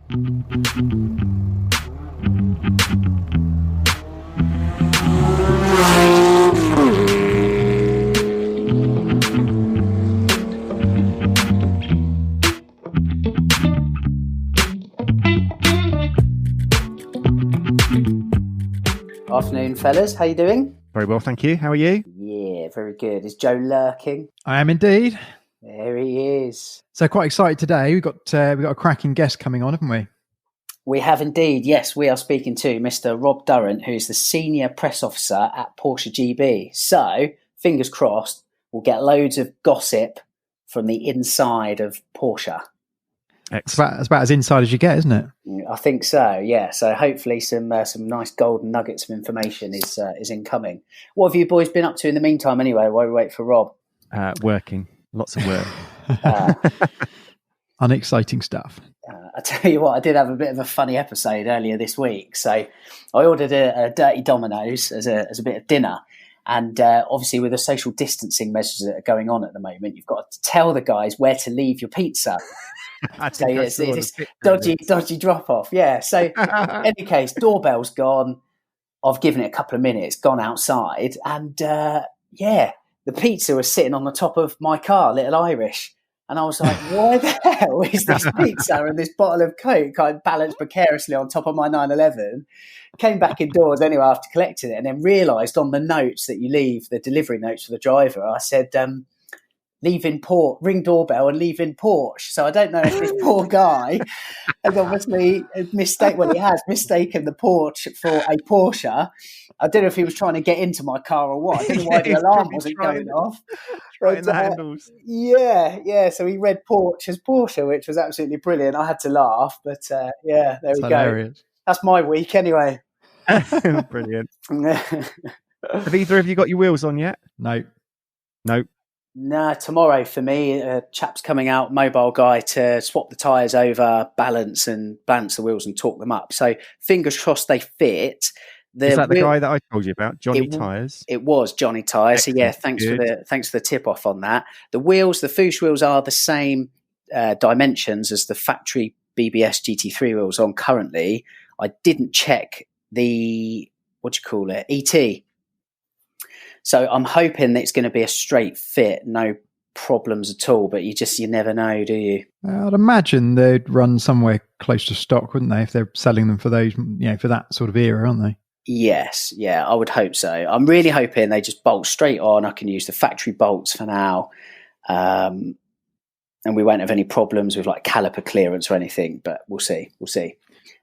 Afternoon, fellas. How you doing? Very well, thank you. How are you? Yeah, very good. Is Joe lurking? I am indeed. There he is. So quite excited today. We've got a cracking guest coming on, haven't we? We have indeed. Yes, we are speaking to Mr. Rob Durrant, who is the senior press officer at Porsche GB. So, fingers crossed, we'll get loads of gossip from the inside of Porsche. It's about as inside as you get, isn't it? I think so. Yeah. So hopefully some nice golden nuggets of information is incoming. What have you boys been up to in the meantime? Anyway, while we wait for Rob. Working, lots of work. Unexciting stuff. I tell you what, I did have a bit of a funny episode earlier this week. So I ordered a dirty Domino's as a bit of dinner. And obviously with the social distancing measures that are going on at the moment, you've got to tell the guys where to leave your pizza. So it's dodgy drop off. Yeah. So in any case, doorbell's gone. I've given it a couple of minutes, gone outside, and the pizza was sitting on the top of my car, Little Irish. And I was like, why the hell is this pizza and this bottle of Coke kind of balanced precariously on top of my 911? Came back indoors anyway after collecting it, and then realised on the notes that you leave, the delivery notes for the driver, I said, leaving port, ring doorbell and leaving Porsche. So I don't know if this poor guy has obviously mistaken the Porsche for a Porsche. I don't know if he was trying to get into my car or what. I don't know why the alarm wasn't going off. Right, the handles. Yeah. So he read Porsche as Porsche, which was absolutely brilliant. I had to laugh, but there we hilarious. Go. That's my week anyway. Brilliant. Have either of you got your wheels on yet? No. Nah, tomorrow for me, a chap's coming out, mobile guy, to swap the tyres over, balance the wheels and torque them up. So fingers crossed they fit. Is that the guy that I told you about, Johnny Tyres? It was Johnny Tyres. So yeah, thanks for the tip off on that. The Fuchs wheels are the same dimensions as the factory BBS GT3 wheels on currently. I didn't check the ET. So I'm hoping that it's going to be a straight fit, no problems at all. But you never know, do you? I'd imagine they'd run somewhere close to stock, wouldn't they? If they're selling them for those, for that sort of era, aren't they? Yes, yeah, I would hope so. I'm really hoping they just bolt straight on. I can use the factory bolts for now, and we won't have any problems with like caliper clearance or anything. But we'll see.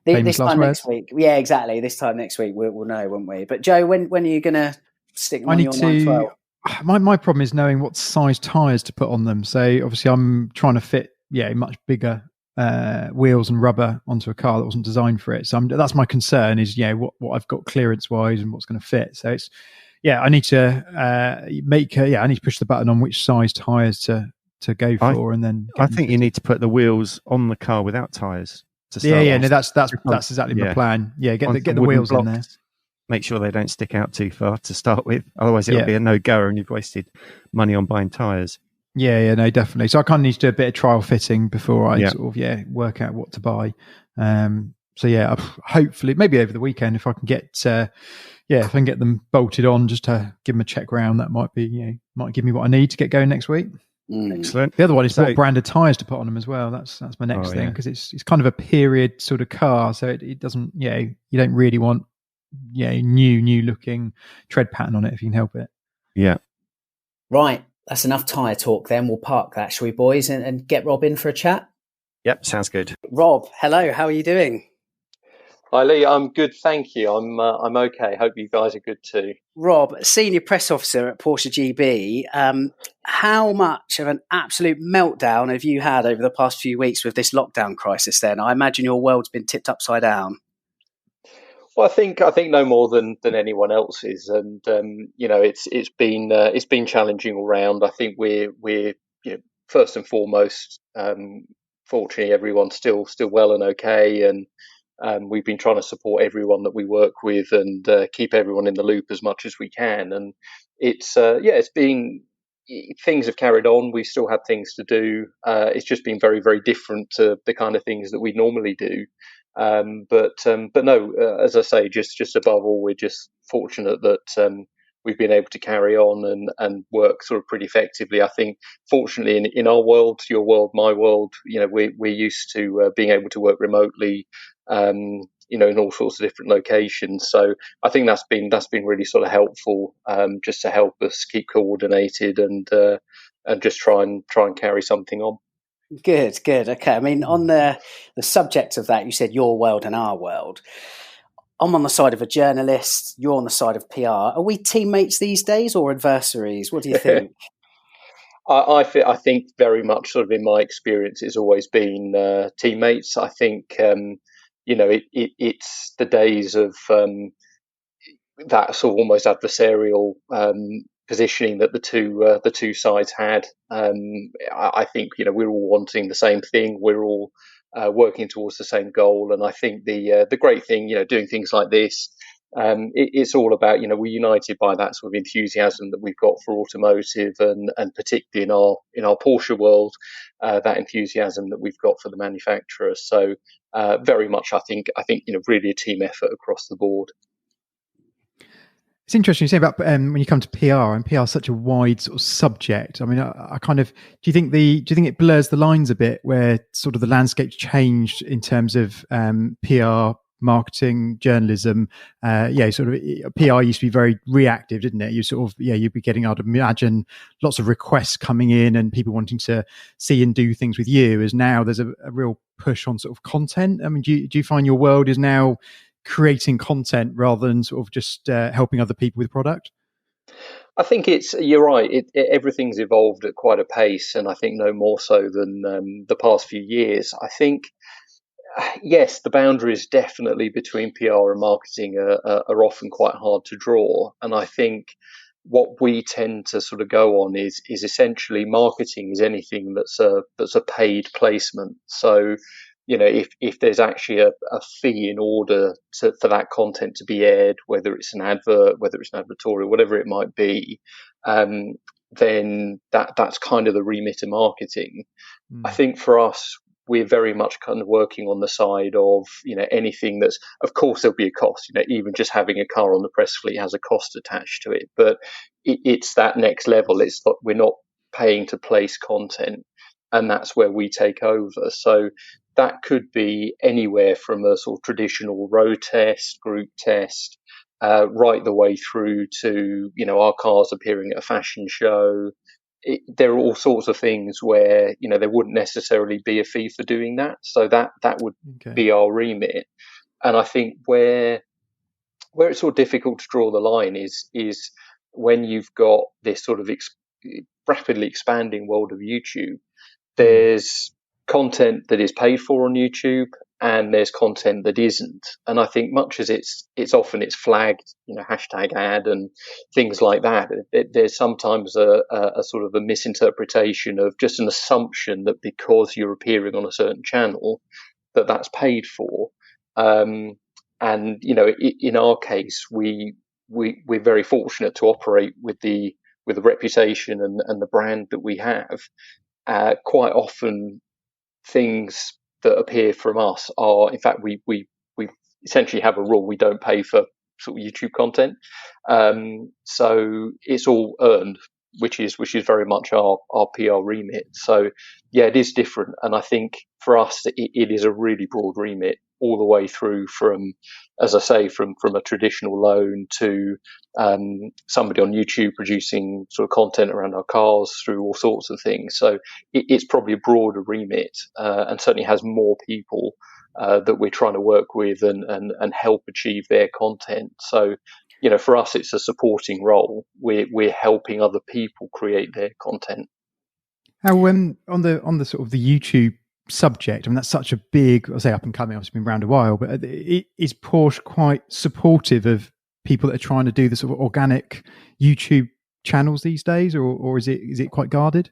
This time next week, yeah, exactly. This time next week, we'll know, won't we? But Joe, when are you going to stick them on your 912? My problem is knowing what size tyres to put on them. So obviously I'm trying to fit much bigger wheels and rubber onto a car that wasn't designed for it. So that's my concern is what I've got clearance wise and what's going to fit. So it's I need to I need to push the button on which size tyres to go for, and then I think you need to put the wheels on the car without tyres. That's exactly my plan. Yeah, get the wheels in there. Make sure they don't stick out too far to start with. Otherwise, it'll be a no-goer and you've wasted money on buying tyres. Yeah, no, definitely. So I kind of need to do a bit of trial fitting before I work out what to buy. Hopefully, maybe over the weekend, if I can get them bolted on, just to give them a check round, that might give me what I need to get going next week. Excellent. The other one is what brand of tyres to put on them as well. That's my next thing, because it's kind of a period sort of car, so it doesn't you don't really want new looking tread pattern on it if you can help it. Yeah. Right. That's enough tyre talk then. We'll park that, shall we, boys, and get Rob in for a chat? Yep, sounds good. Rob, hello. How are you doing? Hi, Lee. I'm good, thank you. I'm okay. Hope you guys are good too. Rob, senior press officer at Porsche GB. How much of an absolute meltdown have you had over the past few weeks with this lockdown crisis then? I imagine your world's been tipped upside down. Well, I think no more than anyone else's, and it's been challenging all round. I think we're first and foremost, fortunately, everyone's still well and okay, and we've been trying to support everyone that we work with and keep everyone in the loop as much as we can. And it's been things have carried on. We still have things to do. It's just been very, very different to the kind of things that we normally do. But no, as I say, just above all, we're just fortunate that we've been able to carry on and work sort of pretty effectively. I think, fortunately, in our world, your world, my world, we're used to being able to work remotely. In all sorts of different locations. So I think that's been really sort of helpful, just to help us keep coordinated and just try and carry something on. Good. Okay. I mean, on the subject of that, you said your world and our world. I'm on the side of a journalist. You're on the side of PR. Are we teammates these days or adversaries? What do you think? I think very much sort of in my experience, it's always been teammates. I think it's the days of that sort of almost adversarial positioning that the two sides had. I think we're all wanting the same thing. We're all working towards the same goal, and I think the great thing, doing things like this. It's all about, we're united by that sort of enthusiasm that we've got for automotive, and particularly in our Porsche world, that enthusiasm that we've got for the manufacturer. So very much, I think really a team effort across the board. It's interesting you say about when you come to PR, and PR is such a wide sort of subject. I mean, I kind of do you think it blurs the lines a bit where sort of the landscape's changed in terms of PR, marketing, journalism? Sort of PR used to be very reactive, didn't it? You sort of you'd be getting, I'd imagine, lots of requests coming in and people wanting to see and do things with you. As now there's a real push on sort of content. I mean, do you find your world is now creating content rather than sort of just helping other people with product? I think you're right. Everything's evolved at quite a pace, and I think no more so than the past few years. I think, yes, the boundaries definitely between PR and marketing are often quite hard to draw. And I think what we tend to sort of go on is essentially marketing is anything that's a paid placement. So, if there's actually a fee in order for that content to be aired, whether it's an advert, whether it's an advertorial, whatever it might be, then that's kind of the remit of marketing. I think for us, we're very much kind of working on the side of, anything that's, of course, there'll be a cost. Even just having a car on the press fleet has a cost attached to it. But it's that next level. It's not, we're not paying to place content, and that's where we take over. So that could be anywhere from a sort of traditional road test, group test, right the way through to, our cars appearing at a fashion show. There are all sorts of things where, there wouldn't necessarily be a fee for doing that. So that would be our remit. And I think where it's sort of difficult to draw the line is when you've got this sort of rapidly expanding world of YouTube. There's content that is paid for on YouTube, and there's content that isn't. And I think much as it's often flagged, hashtag ad and things like that, there's sometimes a sort of a misinterpretation of just an assumption that because you're appearing on a certain channel, that's paid for. And in our case, we're very fortunate to operate with the reputation and the brand that we have. Quite often, things that appear from us are, in fact, we essentially have a rule: we don't pay for sort of YouTube content. So it's all earned, which is very much our PR remit. So yeah, it is different, and I think for us, it is a really broad remit, all the way through from, as I say, from a traditional loan to somebody on YouTube producing sort of content around our cars, through all sorts of things. So it's probably a broader remit, and certainly has more people that we're trying to work with and help achieve their content. So, for us, it's a supporting role. We're helping other people create their content. How on the sort of the YouTube subject, I mean, that's such a big, I'll say up and coming, obviously been around a while, but is Porsche quite supportive of people that are trying to do the sort of organic YouTube channels these days, or is it quite guarded?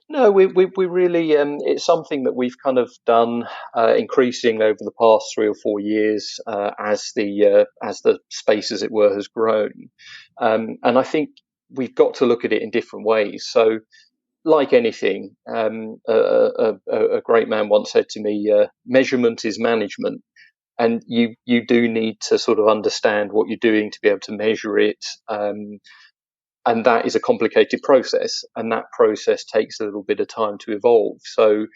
No, we really, it's something that we've kind of done increasing over the past 3 or 4 years as the space, as it were, has grown. And I think we've got to look at it in different ways. So, like anything, a great man once said to me, measurement is management. And you do need to sort of understand what you're doing to be able to measure it. And that is a complicated process, and that process takes a little bit of time to evolve. So,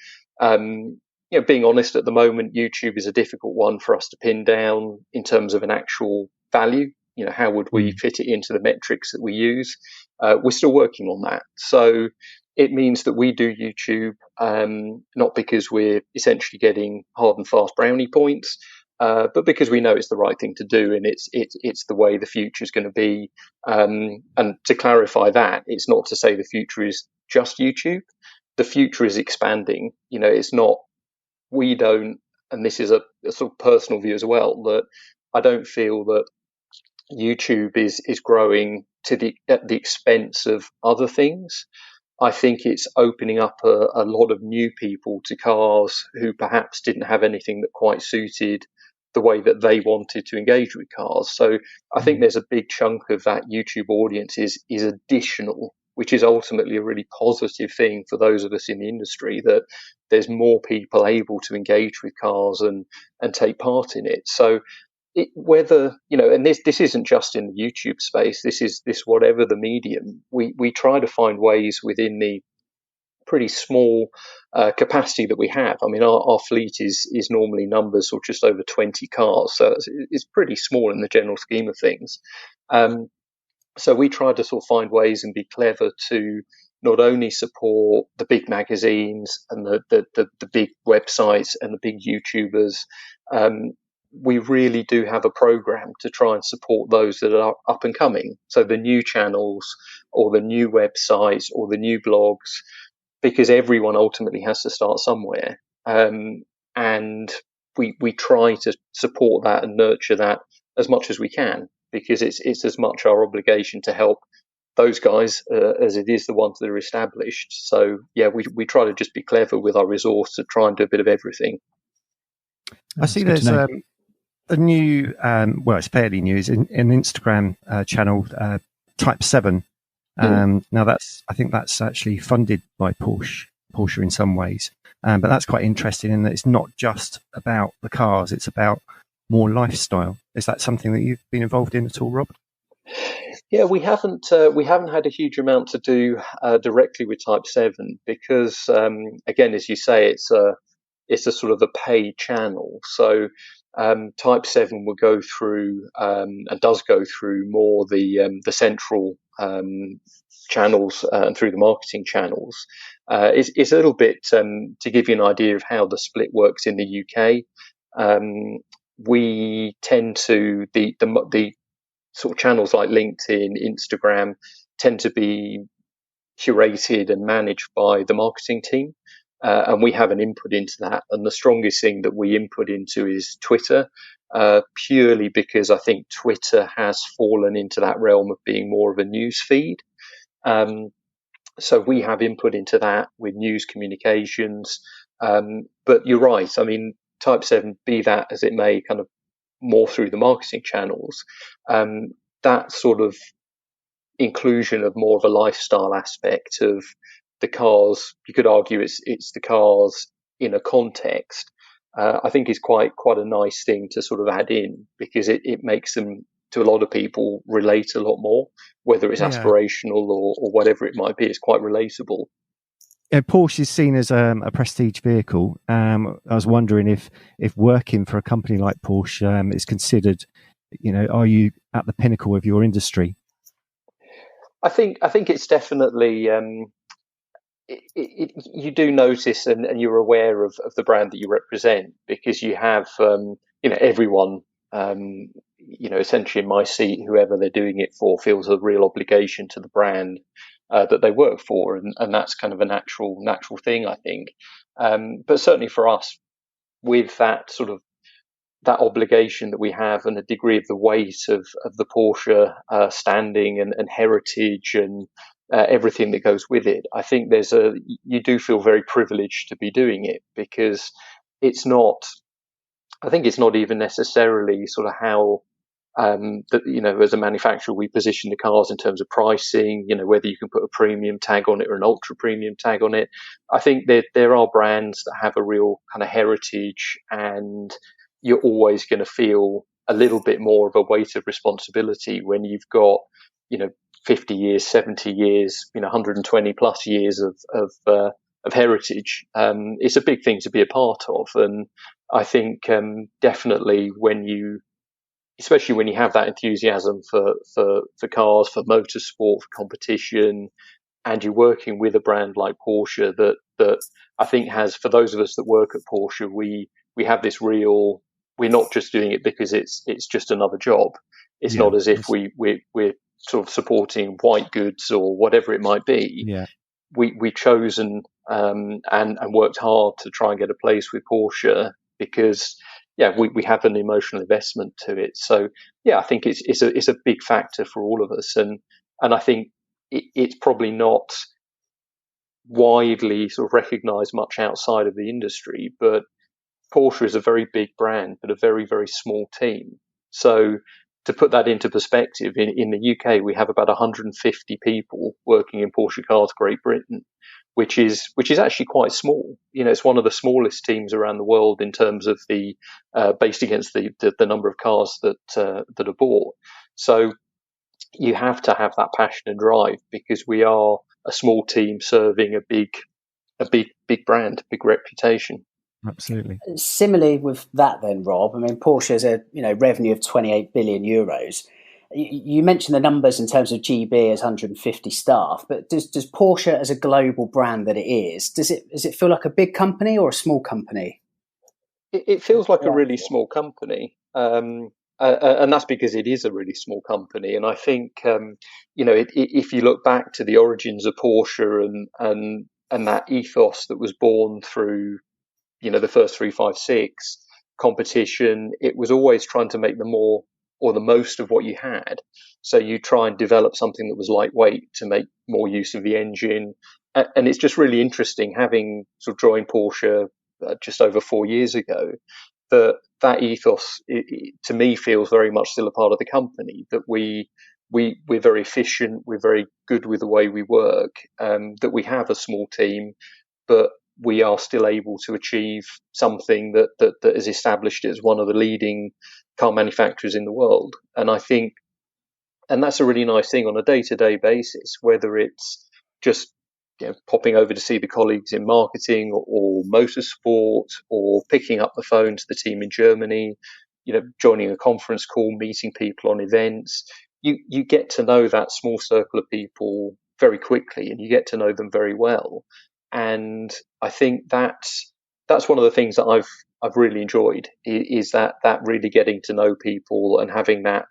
being honest, at the moment, YouTube is a difficult one for us to pin down in terms of an actual value. How would we fit it into the metrics that we use? We're still working on that. So it means that we do YouTube, not because we're essentially getting hard and fast brownie points, but because we know it's the right thing to do, and it's the way the future is going to be. And to clarify that, it's not to say the future is just YouTube. The future is expanding. It's not. We don't, and this is a sort of personal view as well, that I don't feel that YouTube is growing at the expense of other things. I think it's opening up a lot of new people to cars who perhaps didn't have anything that quite suited the way that they wanted to engage with cars. So I think there's a big chunk of that YouTube audience is additional, which is ultimately a really positive thing for those of us in the industry, that there's more people able to engage with cars and take part in it. So and this isn't just in the YouTube space, this whatever the medium, we try to find ways within the pretty small capacity that we have. I mean, our fleet is normally numbers or just over 20 cars, so it's pretty small in the general scheme of things. So we try to sort of find ways and be clever to not only support the big magazines and the big websites and the big YouTubers. We really do have a program to try and support those that are up and coming. So the new channels or the new websites or the new blogs, because everyone ultimately has to start somewhere. And we try to support that and nurture that as much as we can, because it's as much our obligation to help those guys as it is the ones that are established. So yeah, we try to just be clever with our resource to try and do a bit of everything. I see there's a new, it's fairly new, is an Instagram channel, Type 7. Now I think that's actually funded by Porsche in some ways. But that's quite interesting in that it's not just about the cars, it's about more lifestyle. Is that something that you've been involved in at all, Rob? Yeah, we haven't had a huge amount to do directly with Type 7 because, again, as you say, it's a sort of a paid channel. So Type 7 will go through and does go through more the central channels and through the marketing channels. It's a little bit to give you an idea of how the split works in the UK. We tend to the sort of channels like LinkedIn, Instagram tend to be curated and managed by the marketing team. And we have an input into that. And the strongest thing that we input into is Twitter, purely because I think Twitter has fallen into that realm of being more of a news feed. So we have input into that with news communications. But you're right. I mean, Type 7, be that as it may, kind of more through the marketing channels, that sort of inclusion of more of a lifestyle aspect of the cars, you could argue it's the cars in a context, I think is quite a nice thing to sort of add in, because it makes them, to a lot of people, relate a lot more, whether it's aspirational or whatever it might be. It's quite relatable. Porsche is seen as a prestige vehicle. I was wondering if working for a company like Porsche is considered, are you at the pinnacle of your industry? I think it's definitely, you do notice and you're aware of the brand that you represent, because you have, everyone, essentially in my seat, whoever they're doing it for, feels a real obligation to the brand that they work for, and that's kind of a natural thing, I think. But certainly for us, with that sort of that obligation that we have and a degree of the weight of the Porsche standing and heritage and everything that goes with it, I think you do feel very privileged to be doing it, because I think it's not even necessarily sort of how that, as a manufacturer, we position the cars in terms of pricing, whether you can put a premium tag on it or an ultra premium tag on it. I think there are brands that have a real kind of heritage, and you're always going to feel a little bit more of a weight of responsibility when you've got, 50 years, 70 years, 120 plus years of heritage. It's a big thing to be a part of. And I think definitely especially when you have that enthusiasm for cars, for motorsport, for competition, and you're working with a brand like Porsche that I think has, for those of us that work at Porsche, we have this real, we're not just doing it because it's just another job. It's not as if we're sort of supporting white goods or whatever it might be. Yeah. We've chosen and worked hard to try and get a place with Porsche because we have an emotional investment to it. So I think it's a big factor for all of us, and I think it's probably not widely sort of recognised much outside of the industry, but Porsche is a very big brand, but a very, very small team. So to put that into perspective, in the UK, we have about 150 people working in Porsche Cars Great Britain, which is actually quite small. It's one of the smallest teams around the world in terms of the based against the number of cars that are bought. So you have to have that passion and drive because we are a small team serving a big brand, big reputation. Absolutely. Similarly with that then, Rob, I mean, Porsche has a revenue of 28 billion euros. You mentioned the numbers in terms of GB as 150 staff, but does Porsche as a global brand that it is, does it feel like a big company or a small company? It feels like a really small company. And that's because it is a really small company. And I think, if you look back to the origins of Porsche and that ethos that was born through, the first 356 competition, it was always trying to make the more or the most of what you had. So you try and develop something that was lightweight to make more use of the engine. And it's just really interesting having sort of joined Porsche just over 4 years ago, that ethos to me feels very much still a part of the company, that we're very efficient, we're very good with the way we work, that we have a small team, but we are still able to achieve something that has established it as one of the leading car manufacturers in the world. And I think, and that's a really nice thing on a day-to-day basis, whether it's just popping over to see the colleagues in marketing or motorsport, or picking up the phone to the team in Germany, joining a conference call, meeting people on events. You get to know that small circle of people very quickly, and you get to know them very well. And I think that's one of the things that I've really enjoyed is that really getting to know people and having that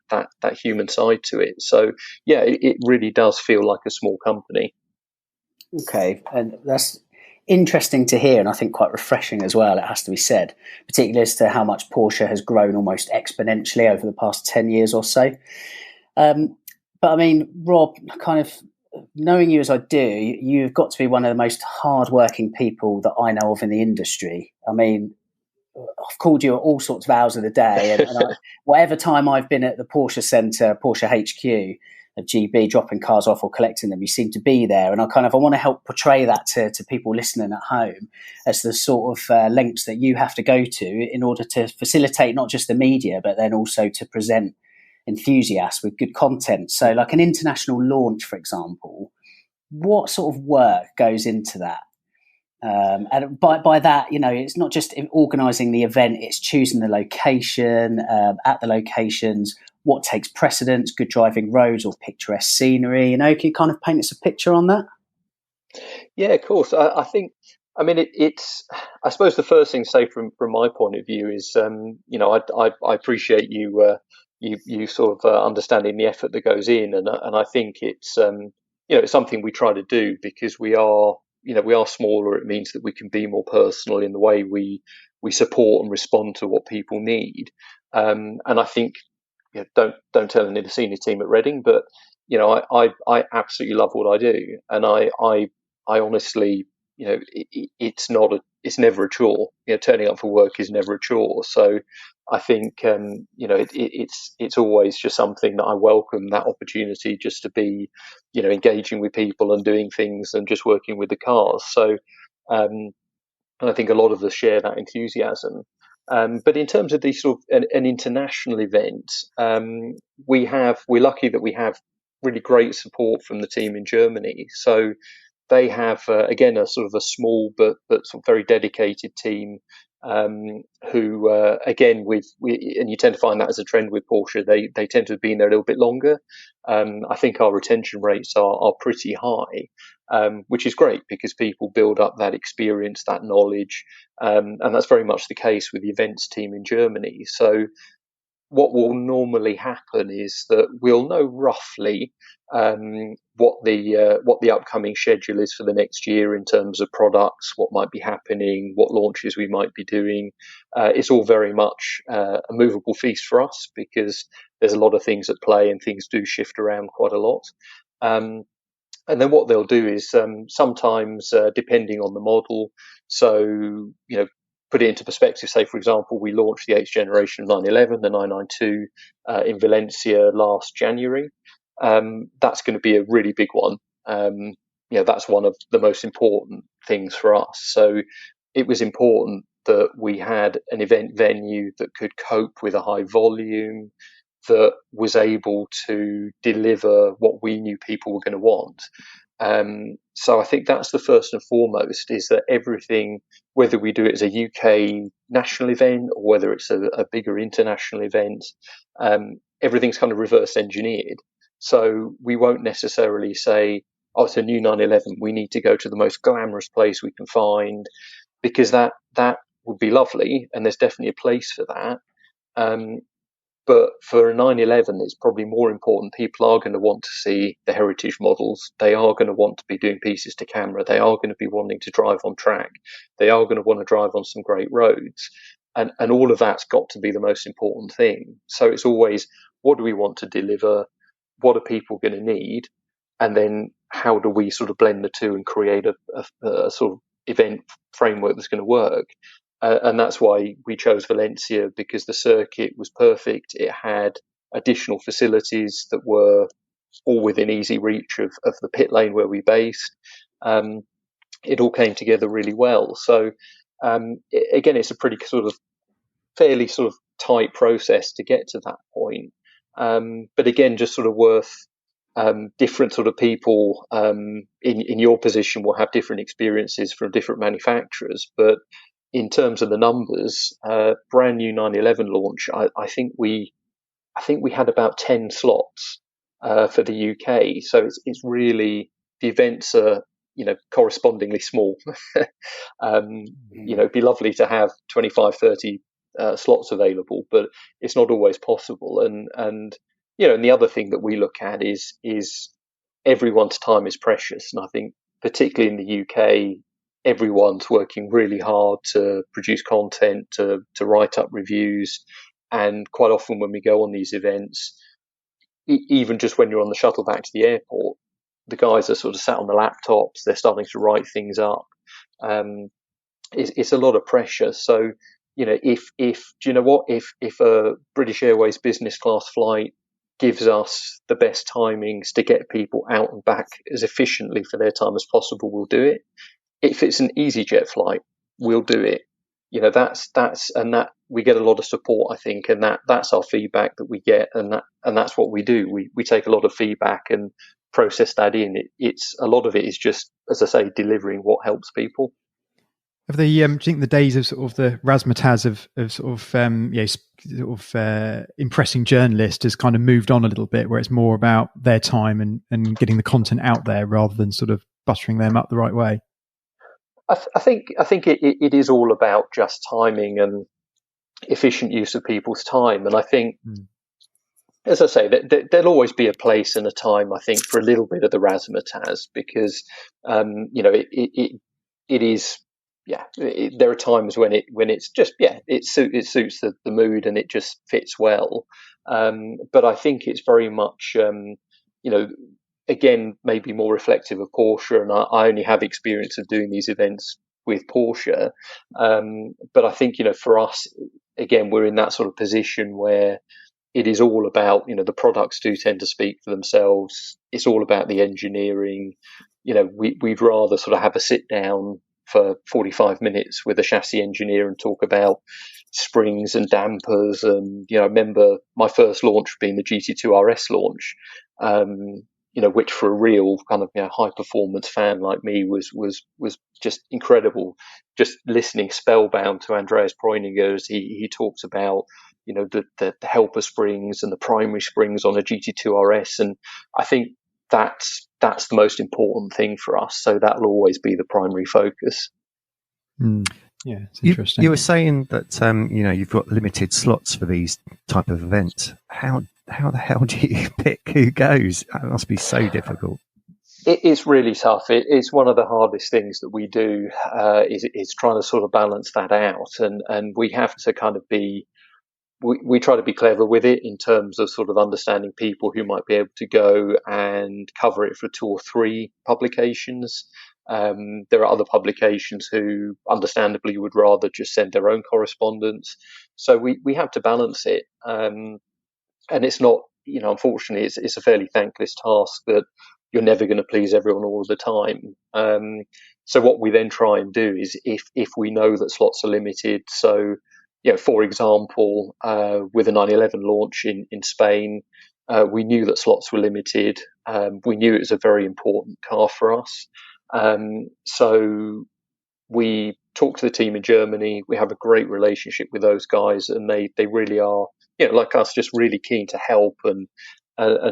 human side to it. So it really does feel like a small company. Okay, and that's interesting to hear, and I think quite refreshing as well, it has to be said, particularly as to how much Porsche has grown almost exponentially over the past 10 years or so. But I mean, Rob, kind of knowing you as I do, you've got to be one of the most hardworking people that I know of in the industry. I mean, I've called you at all sorts of hours of the day, and whatever time I've been at the Porsche Centre, Porsche HQ at GB, dropping cars off or collecting them, you seem to be there. And I want to help portray that to people listening at home as the sort of lengths that you have to go to in order to facilitate not just the media, but then also to present enthusiasts with good content. So like an international launch, for example, what sort of work goes into that? And by that, it's not just organising the event, it's choosing the location, at the locations, what takes precedence, good driving roads or picturesque scenery. Can you kind of paint us a picture on that? Yeah, of course. I think, it's, I suppose the first thing to say from my point of view is, I appreciate you sort of understanding the effort that goes in. And I think it's, it's something we try to do because we are smaller. It means that we can be more personal in the way we support and respond to what people need. And I think, don't tell any of the senior team at Reading, but I absolutely love what I do, and I honestly it's never a chore. Turning up for work is never a chore. So I think it's always just something that I welcome, that opportunity just to be engaging with people and doing things and just working with the cars. So and I think a lot of us share that enthusiasm. But in terms of these sort of an international event, we're lucky that we have really great support from the team in Germany. So they have again a sort of a small but sort of very dedicated team who again and you tend to find that as a trend with Porsche, they tend to have been there a little bit longer. I think our retention rates are pretty high, which is great because people build up that experience, that knowledge, and that's very much the case with the events team in Germany. So what will normally happen is that we'll know roughly what the upcoming schedule is for the next year in terms of products, what might be happening, what launches we might be doing. It's all very much a movable feast for us because there's a lot of things at play and things do shift around quite a lot. And then what they'll do is sometimes, depending on the model, so put it into perspective. Say, for example, we launched the 8th generation of 911, the 992, in Valencia last January. That's going to be a really big one. That's one of the most important things for us. So it was important that we had an event venue that could cope with a high volume, that was able to deliver what we knew people were going to want. So I think that's the first and foremost, is that everything, whether we do it as a UK national event or whether it's a bigger international event, everything's kind of reverse engineered. So we won't necessarily say, oh, it's a new 911, we need to go to the most glamorous place we can find, because that would be lovely, and there's definitely a place for that. But for a 911, it's probably more important. People are going to want to see the heritage models. They are going to want to be doing pieces to camera. They are going to be wanting to drive on track. They are going to want to drive on some great roads. And all of that's got to be the most important thing. So it's always, what do we want to deliver? What are people going to need? And then how do we sort of blend the two and create a sort of event framework that's going to work? And that's why we chose Valencia, because the circuit was perfect. It had additional facilities that were all within easy reach of the pit lane where we based. It all came together really well. So again, it's a pretty sort of fairly sort of tight process to get to that point. But again, just sort of worth different sort of people in your position will have different experiences from different manufacturers, but in terms of the numbers, brand new 911 launch, I think we had about 10 slots for the UK. So it's really, the events are correspondingly small. It'd be lovely to have 25, 30 slots available, but it's not always possible. And the other thing that we look at is everyone's time is precious, and I think particularly in the UK, everyone's working really hard to produce content, to write up reviews. And quite often when we go on these events, even just when you're on the shuttle back to the airport, the guys are sort of sat on the laptops, they're starting to write things up. It's a lot of pressure. So, if a British Airways business class flight gives us the best timings to get people out and back as efficiently for their time as possible, we'll do it. If it's an EasyJet flight, we'll do it. And that we get a lot of support, I think, and that's our feedback that we get, and that's what we do. We take a lot of feedback and process that in. It's a lot of it is just, as I say, delivering what helps people. Have the do you think the days of sort of the razzmatazz of impressing journalists has kind of moved on a little bit, where it's more about their time and getting the content out there rather than sort of buttering them up the right way? I think it is all about just timing and efficient use of people's time. And I think, as I say, there'll always be a place and a time, I think, for a little bit of the razzmatazz, because it is. Yeah, there are times when it's just it suits the mood and it just fits well. But I think it's very much again, maybe more reflective of Porsche, and I only have experience of doing these events with Porsche. But I think, for us, again, we're in that sort of position where it is all about, the products do tend to speak for themselves. It's all about the engineering. We'd rather sort of have a sit down for 45 minutes with a chassis engineer and talk about springs and dampers. And, I remember my first launch being the GT2 RS launch, which for a real kind of high performance fan like me was just incredible. Just listening spellbound to Andreas Preuninger as he talks about the helper springs and the primary springs on a GT2 RS, and I think that's the most important thing for us. So that'll always be the primary focus. Yeah, it's interesting. You were saying that you've got limited slots for these type of events. How the hell do you pick who goes? That must be so difficult. It's really tough. It's one of the hardest things that we do, is trying to sort of balance that out, and we have to kind of be. We try to be clever with it in terms of sort of understanding people who might be able to go and cover it for 2 or 3 publications. There are other publications who understandably would rather just send their own correspondence. So we have to balance it. And it's not, unfortunately, it's a fairly thankless task that you're never going to please everyone all the time. So what we then try and do is if we know that slots are limited, so for example, with the 911 launch in Spain, we knew that slots were limited. We knew it was a very important car for us. So we talked to the team in Germany. We have a great relationship with those guys, and they really are, like us, just really keen to help and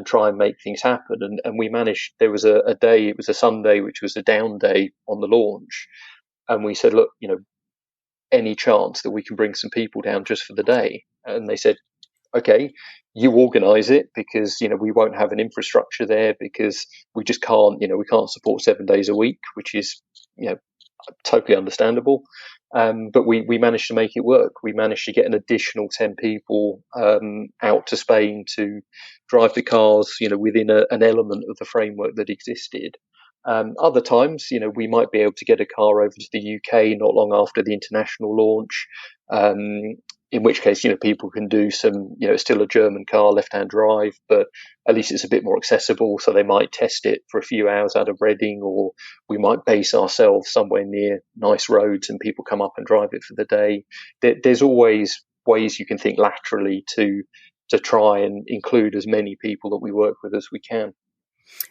try and make things happen. And we managed. There was a day, it was a Sunday, which was a down day on the launch, and we said, look, any chance that we can bring some people down just for the day? And they said, okay, you organise it, because we won't have an infrastructure there, because we just can't we can't support 7 days a week, which is totally understandable. But we managed to make it work. We managed to get an additional 10 people out to Spain to drive the cars within an element of the framework that existed. Other times, we might be able to get a car over to the UK not long after the international launch, in which case, people can do some, still a German car, left-hand drive, but at least it's a bit more accessible. So they might test it for a few hours out of Reading, or we might base ourselves somewhere near nice roads and people come up and drive it for the day. There's always ways you can think laterally to try and include as many people that we work with as we can.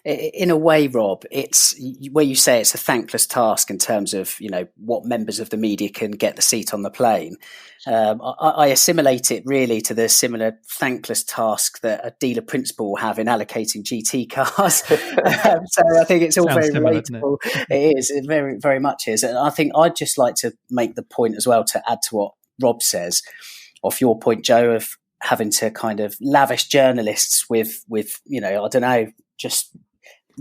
In a way, Rob, it's where you say it's a thankless task in terms of what members of the media can get the seat on the plane. I assimilate it really to the similar thankless task that a dealer principal will have in allocating GT cars. So I think it's all very relatable. It is, it very, very much is. And I think I'd just like to make the point as well, to add to what Rob says, off your point, Joe, of having to kind of lavish journalists with I don't know, just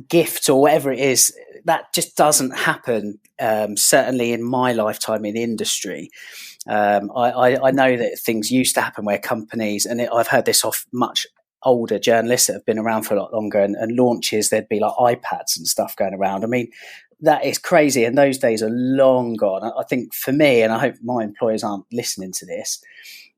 gifts or whatever it is. That just doesn't happen, certainly in my lifetime in the industry. I know that things used to happen where companies, and I've heard this off much older journalists that have been around for a lot longer, and launches, there'd be like iPads and stuff going around. I mean, that is crazy, and those days are long gone. I think for me, and I hope my employers aren't listening to this,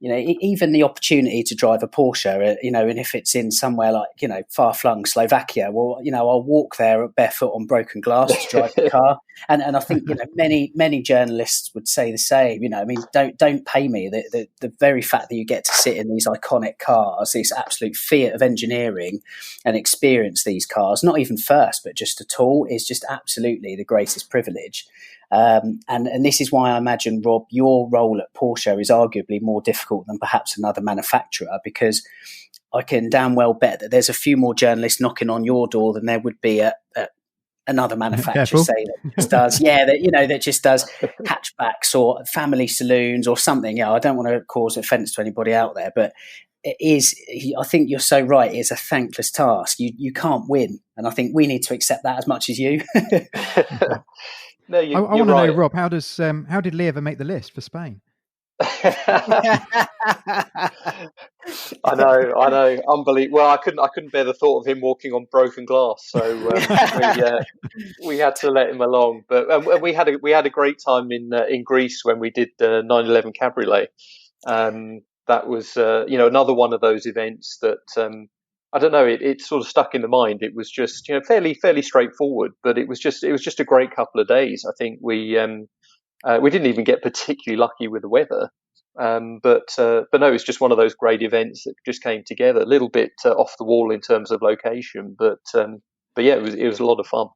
even the opportunity to drive a Porsche, and if it's in somewhere like, far-flung Slovakia, well, I'll walk there barefoot on broken glass to drive the car. And I think, many journalists would say the same. Don't pay me. The very fact that you get to sit in these iconic cars, this absolute fiat of engineering, and experience these cars, not even first, but just at all, is just absolutely the greatest privilege. And this is why I imagine, Rob, your role at Porsche is arguably more difficult than perhaps another manufacturer, because I can damn well bet that there's a few more journalists knocking on your door than there would be at another manufacturer, say, that just does, that just does hatchbacks or family saloons or something. I don't want to cause offence to anybody out there, but it is, I think you're so right, it's a thankless task. You can't win, and I think we need to accept that as much as you. No, I want to know, Rob, how did Lee ever make the list for Spain? I know, unbelievable. Well, I couldn't bear the thought of him walking on broken glass, so we had to let him along. But we had a great time in Greece when we did 9/11 Cabriolet. That was another one of those events that I don't know. It sort of stuck in the mind. It was just fairly straightforward, but it was just a great couple of days. I think we didn't even get particularly lucky with the weather. But no, it's just one of those great events that just came together. A little bit off the wall in terms of location, but yeah, it was a lot of fun.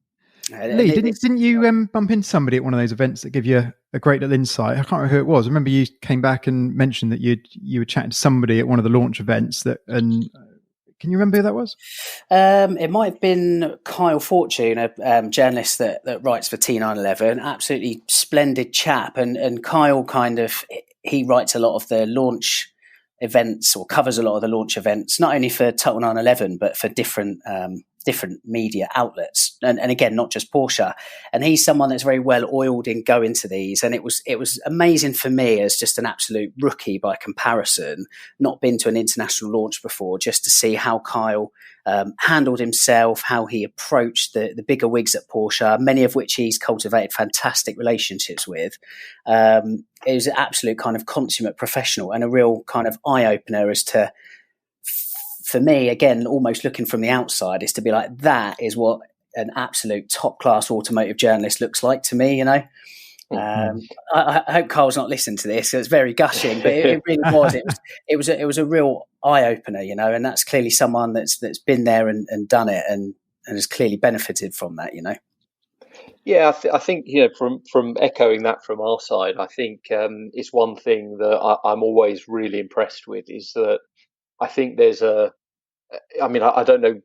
Lee, didn't you bump into somebody at one of those events that give you a great little insight? I can't remember who it was. I remember you came back and mentioned that you were chatting to somebody at one of the launch events and can you remember who that was? It might have been Kyle Fortune, a journalist that writes for T911. Absolutely splendid chap, and Kyle he writes a lot of the launch events or covers a lot of the launch events, not only for Total 911 but for different media outlets, and again, not just Porsche. And he's someone that's very well oiled in going to these, and it was amazing for me as just an absolute rookie by comparison, not been to an international launch before, just to see how Kyle handled himself, how he approached the bigger wigs at Porsche, many of which he's cultivated fantastic relationships with. It was an absolute kind of consummate professional and a real kind of eye-opener as to, for me, again, almost looking from the outside, is to be like, that is what an absolute top-class automotive journalist looks like to me, I hope Carl's not listening to this. It's very gushing, but it really was. It was a real eye-opener, and that's clearly someone that's been there and done it and has clearly benefited from that, Yeah, I think from echoing that from our side, I think it's one thing that I'm always really impressed with is that I think there's I don't know,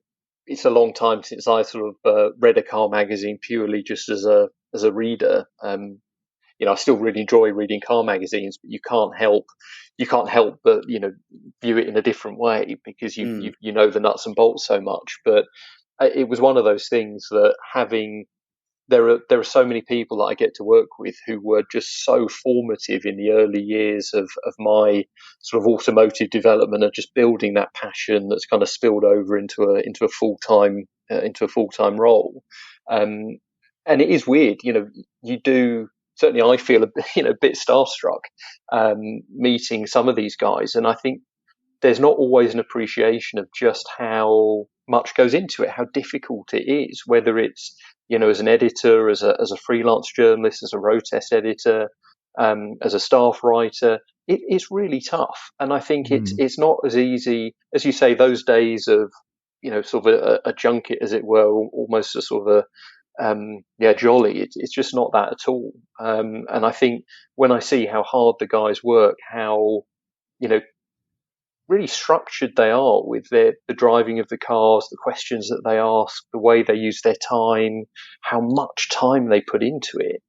it's a long time since I sort of read a car magazine purely just as a reader. I still really enjoy reading car magazines, but you can't help but view it in a different way because you know the nuts and bolts so much. But it was one of those things that there are so many people that I get to work with who were just so formative in the early years of my sort of automotive development and just building that passion that's kind of spilled over into a full-time role. And it is weird, you do. Certainly, I feel a bit starstruck meeting some of these guys, and I think there's not always an appreciation of just how much goes into it, how difficult it is, whether it's as an editor, as a freelance journalist, as a road test editor, as a staff writer. It's really tough, and I think it's not as easy as you say. Those days of sort of a junket, as it were, almost a sort of jolly. It's just not that at all. And I think when I see how hard the guys work, how really structured they are with the driving of the cars, the questions that they ask, the way they use their time, how much time they put into it.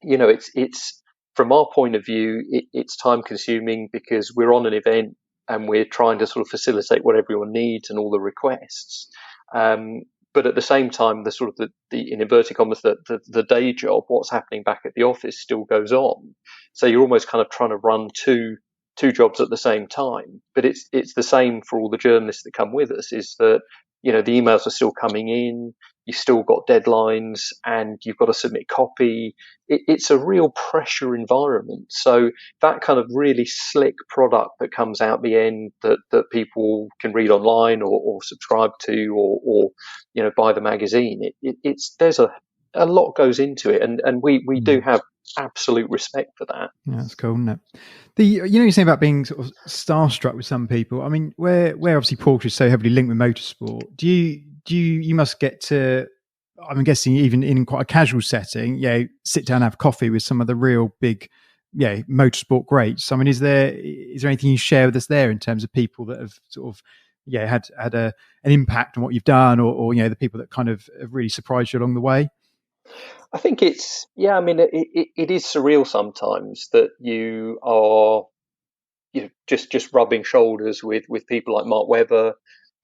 It's from our point of view, it's time consuming because we're on an event and we're trying to sort of facilitate what everyone needs and all the requests. But at the same time, the sort of the in inverted commas, the day job, what's happening back at the office still goes on. So you're almost kind of trying to run two jobs at the same time. But it's the same for all the journalists that come with us, is that the emails are still coming in, you've still got deadlines, and you've got to submit copy. It's a real pressure environment. So that kind of really slick product that comes out the end that people can read online or subscribe to or buy the magazine, there's a lot goes into it, and we do have absolute respect for that. Yeah, that's cool, isn't it? You're saying about being sort of starstruck with some people. I mean, where obviously Porsche is so heavily linked with motorsport, you must get to, I'm guessing even in quite a casual setting, sit down and have coffee with some of the real big, motorsport greats. I mean, is there anything you share with us there in terms of people that have sort of had an impact on what you've done, or the people that kind of have really surprised you along the way? I think it is surreal sometimes that you are just rubbing shoulders with people like Mark Webber,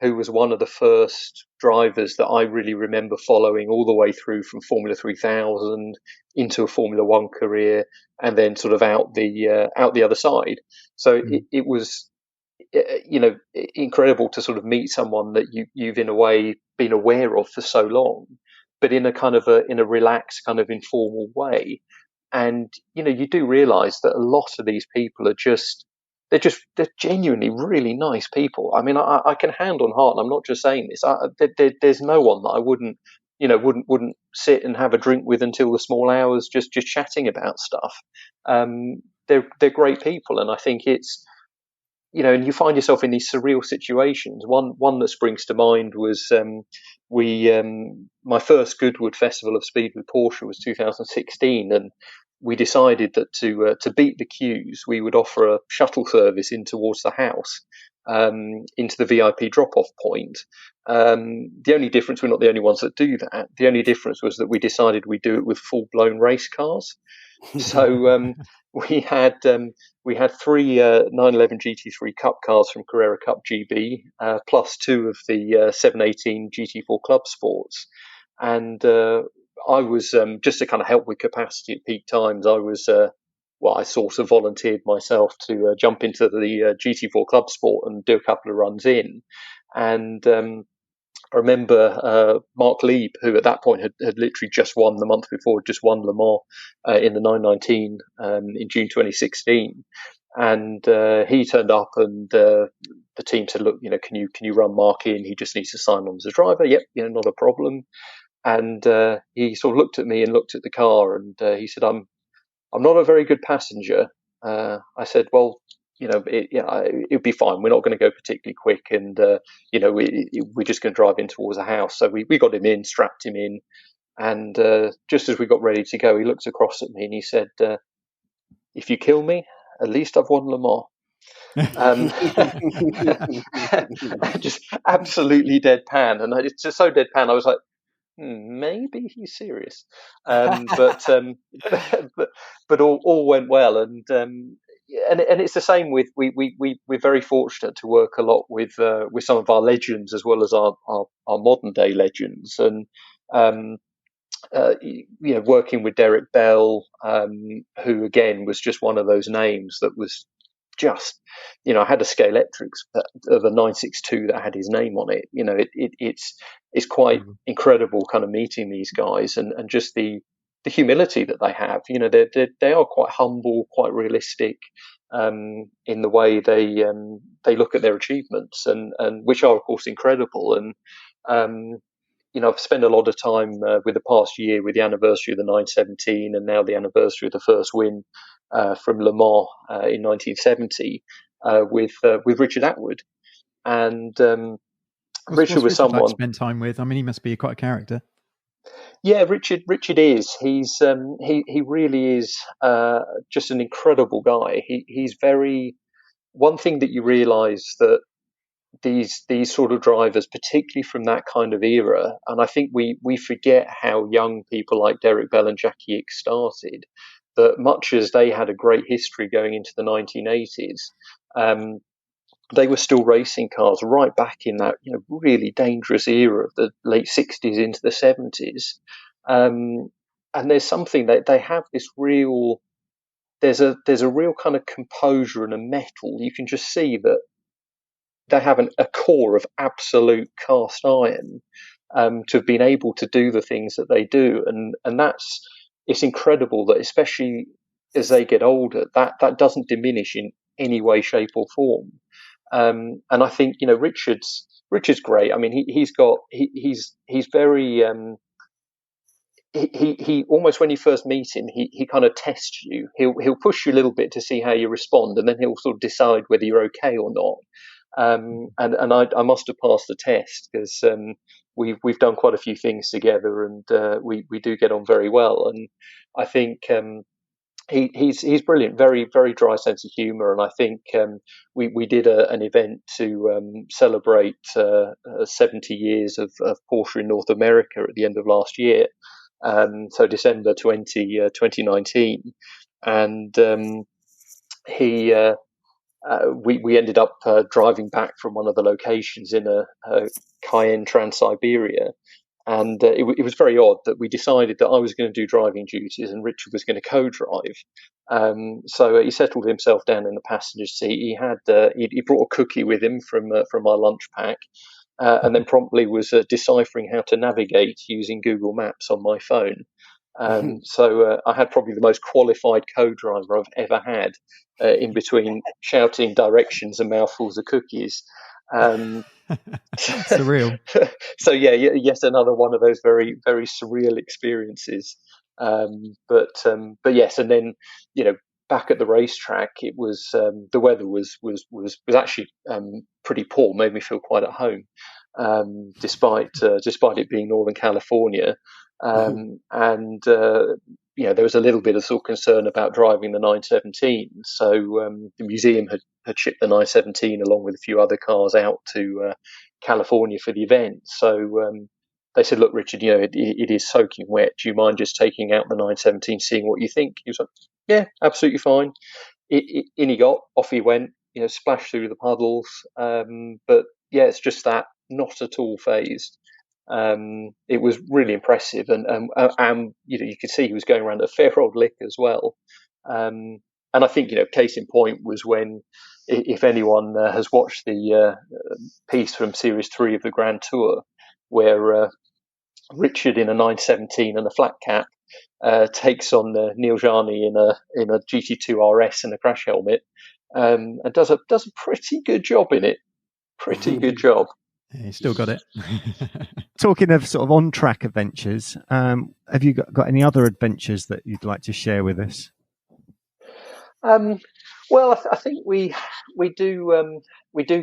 who was one of the first drivers that I really remember following all the way through from Formula 3000 into a Formula One career, and then sort of out the other side. So it was incredible to sort of meet someone that you've in a way been aware of for so long, but in a kind of in a relaxed, kind of informal way. And you do realise that a lot of these people are they're genuinely really nice people. I mean, I can hand on heart, and I'm not just saying this. There's no one that I wouldn't sit and have a drink with until the small hours, just chatting about stuff. They're great people, and I think it's and you find yourself in these surreal situations. One that springs to mind was my first Goodwood Festival of Speed with Porsche was 2016, and we decided that to beat the queues, we would offer a shuttle service in towards the house, into the VIP drop-off point. The only difference, we're not the only ones that do that. The only difference was that we decided we'd do it with full-blown race cars. So we had three 911 GT3 Cup cars from Carrera Cup GB, plus two of the 718 GT4 Club Sports, and I was just to kind of help with capacity at peak times. I sort of volunteered myself to jump into the GT4 Club Sport and do a couple of runs in, and I remember Mark Lieb, who at that point had literally just won the month before, just won Le Mans in the 919 in June 2016, and he turned up, and the team said, "Look, can you run Mark in? He just needs to sign on as a driver." Yep, not a problem. And he sort of looked at me and looked at the car, and he said, "I'm not a very good passenger." I said, "Well, it'd be fine. We're not going to go particularly quick, and we're just going to drive in towards the house." So we got him in, strapped him in, and just as we got ready to go, he looked across at me and he said, "If you kill me, at least I've won Le Mans." Just absolutely deadpan, and it's just so deadpan. I was like, maybe he's serious, but all went well, and it's the same with we're very fortunate to work a lot with some of our legends as well as our modern day legends, and working with Derek Bell, who again was just one of those names that was just, I had a Scalextrics of a 962 that had his name on it. It's quite incredible kind of meeting these guys, and just the humility that they have. They are quite humble, quite realistic in the way they look at their achievements, and which are of course incredible. And I've spent a lot of time with the past year with the anniversary of the 917, and now the anniversary of the first win from Le Mans in 1970 with Richard Atwood. And Richard was someone like to spend time with. I mean, he must be quite a character. Yeah, Richard is. He's he really is just an incredible guy. He's very. One thing that you realise that these sort of drivers, particularly from that kind of era, and I think we forget how young people like Derek Bell and Jackie Ick started, that much as they had a great history going into the 1980s, they were still racing cars right back in that really dangerous era of the late 60s into the 70s, and there's something that they have this real. There's a real kind of composure and a mettle. You can just see that they have a core of absolute cast iron to have been able to do the things that they do, and it's incredible that especially as they get older, that doesn't diminish in any way, shape, or form. And I think Richard's great. I mean, he's very. He almost, when you first meet him, he kind of tests you. He'll push you a little bit to see how you respond, and then he'll sort of decide whether you're okay or not. And I must have passed the test because we've done quite a few things together, and we do get on very well. And I think he's brilliant, very very dry sense of humour. And I think we did an event to celebrate 70 years of Porsche in North America at the end of last year. So December 2019, and we ended up driving back from one of the locations in a Cayenne Trans-Siberia, And it was very odd that we decided that I was going to do driving duties and Richard was going to co-drive. So he settled himself down in the passenger seat. He brought a cookie with him from my lunch pack, and then promptly was deciphering how to navigate using Google Maps on my phone. So I had probably the most qualified co-driver I've ever had, in between shouting directions and mouthfuls of cookies. Surreal. So yeah, yet another one of those very, very surreal experiences. But yes, and then back at the racetrack, it was the weather was actually pretty poor, made me feel quite at home, despite it being Northern California. And there was a little bit of sort of concern about driving the 917. So the museum had shipped the 917 along with a few other cars out to California for the event. So they said, "Look, Richard, it is soaking wet. Do you mind just taking out the 917, seeing what you think?" He was like, "Yeah, absolutely fine." In he got, off he went, splashed through the puddles. But yeah, it's just that, not at all phased. It was really impressive, and you could see he was going around a fair old lick as well. And I think case in point was when, if anyone has watched the piece from Series 3 of the Grand Tour, where Richard in a 917 and a flat cap takes on Neil Jani in a GT2 RS and a crash helmet, and does a pretty good job in it. Pretty good job. Yeah, you still got it. Talking of sort of on-track adventures, have you got any other adventures that you'd like to share with us? Well, I think we do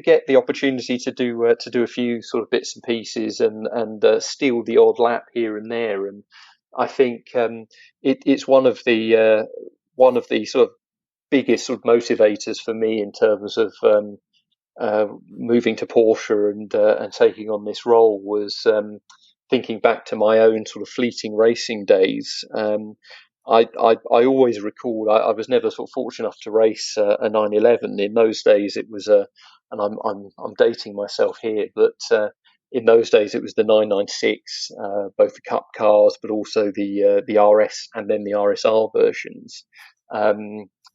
get the opportunity to do a few sort of bits and pieces and steal the odd lap here and there, and I think it's one of the sort of biggest sort of motivators for me in terms of moving to Porsche and taking on this role was thinking back to my own sort of fleeting racing days. I always recall I was never sort of fortunate enough to race a 911. In those days, it was and I'm dating myself here, but in those days it was the 996, both the Cup cars, but also the RS and then the RSR versions.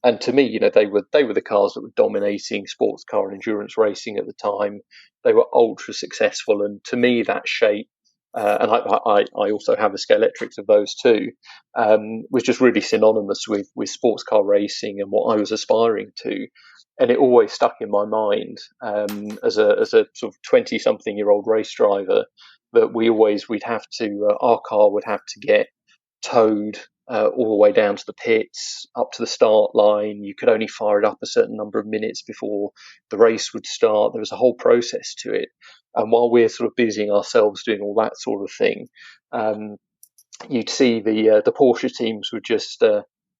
And to me, they were the cars that were dominating sports car and endurance racing at the time. They were ultra successful, and to me, that shape, and I also have a Scalextrics of those too, was just really synonymous with sports car racing and what I was aspiring to. And it always stuck in my mind as a sort of 20-something-year-old race driver that we'd have to our car would have to get towed all the way down to the pits, up to the start line. You could only fire it up a certain number of minutes before the race would start. There was a whole process to it. And while we're sort of busying ourselves doing all that sort of thing, you'd see the Porsche teams would just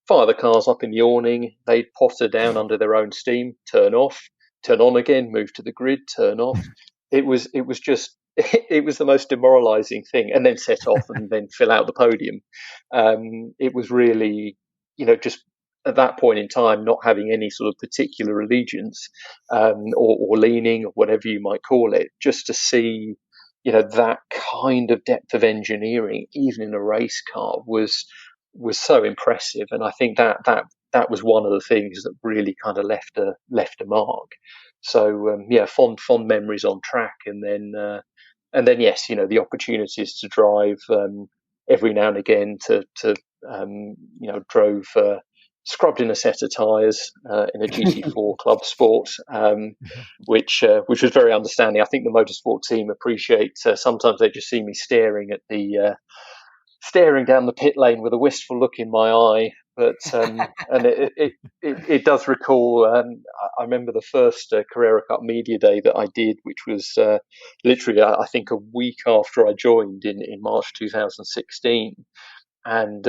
fire the cars up in the awning. They'd potter down under their own steam, turn off, turn on again, move to the grid, turn off. It was just it was the most demoralizing thing, and then set off and then fill out the podium. It was really, just at that point in time, not having any sort of particular allegiance or leaning or whatever you might call it, just to see, that kind of depth of engineering, even in a race car, was so impressive. And I think that was one of the things that really kind of left a mark. So fond memories on track, and then yes, the opportunities to drive every now and again drove scrubbed in a set of tyres in a GT4 Club Sport, which was very understanding. I think the motorsport team appreciate. Sometimes they just see me staring down the pit lane with a wistful look in my eye. But and it does recall. I remember the first Carrera Cup Media Day that I did, which was literally, I think, a week after I joined in March 2016. And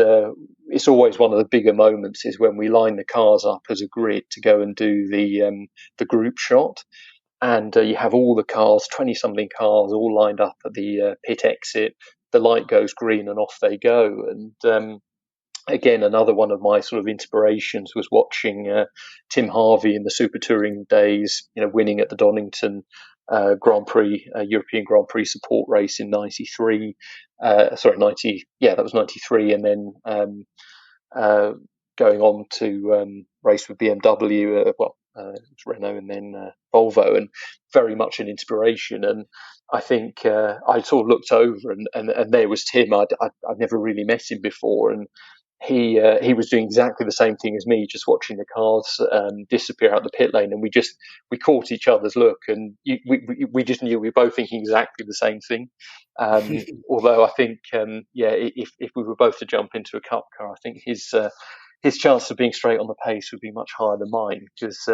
it's always one of the bigger moments is when we line the cars up as a grid to go and do the group shot. And you have all the cars, 20-something cars, all lined up at the pit exit. The light goes green and off they go. And again, another one of my sort of inspirations was watching Tim Harvey in the Super Touring days, winning at the Donington Grand Prix, European Grand Prix support race in '93. 90. Yeah, that was '93, and then going on to race with BMW. It was Renault and then Volvo, and very much an inspiration. And I think I sort of looked over, and there was Tim. I'd never really met him before, and he was doing exactly the same thing as me, just watching the cars disappear out the pit lane, and we caught each other's look, and we just knew we were both thinking exactly the same thing. Although I think, if we were both to jump into a cup car, I think his chance of being straight on the pace would be much higher than mine, because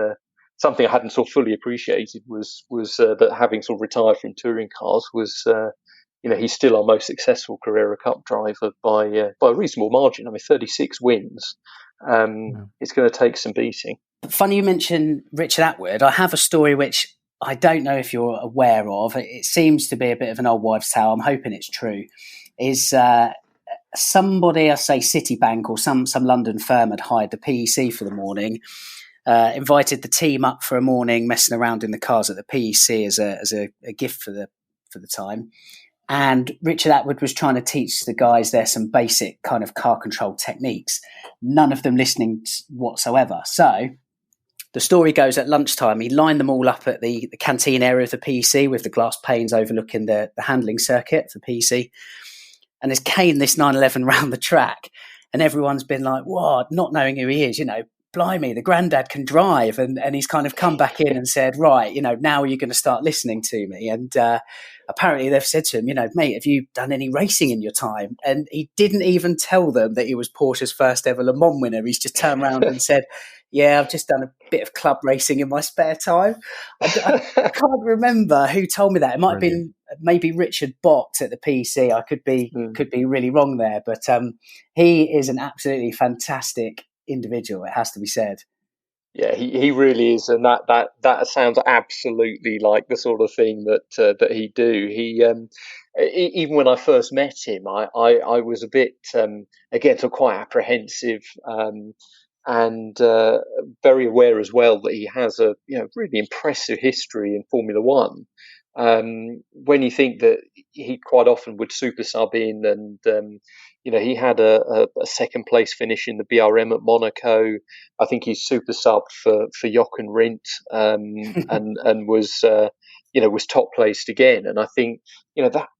something I hadn't sort of fully appreciated was that, having sort of retired from touring cars, was he's still our most successful Carrera Cup driver by a reasonable margin. I mean, 36 wins. It's going to take some beating. Funny you mentioned Richard Attwood. I have a story which I don't know if you're aware of. It seems to be a bit of an old wives' tale. I'm hoping it's true. Is somebody, I say Citibank or some London firm, had hired the PEC for the morning, invited the team up for a morning messing around in the cars at the PEC as a gift for the time. And Richard Attwood was trying to teach the guys there some basic kind of car control techniques, none of them listening whatsoever. So the story goes, at lunchtime, he lined them all up at the canteen area of the PEC with the glass panes overlooking the handling circuit for PEC, and has caned this 911 round the track. And everyone's been like, what? Not knowing who he is, blimey, the granddad can drive. And he's kind of come back in and said, right, now are you going to start listening to me? And apparently they've said to him, mate, have you done any racing in your time? And he didn't even tell them that he was Porsche's first ever Le Mans winner. He's just turned around and said, yeah, I've just done a bit of club racing in my spare time. I can't remember who told me that. It might have been maybe Richard Bott at the PEC. I could be really wrong there, but he is an absolutely fantastic individual, it has to be said. Yeah, he really is, and that sounds absolutely like the sort of thing that he'd do. He even when I first met him, I was a bit again, so quite apprehensive, and very aware as well that he has a really impressive history in Formula One. When you think that he quite often would super sub in, and he had a second place finish in the BRM at Monaco. I think he's super subbed for Jochen Rindt, and was top placed again. And I think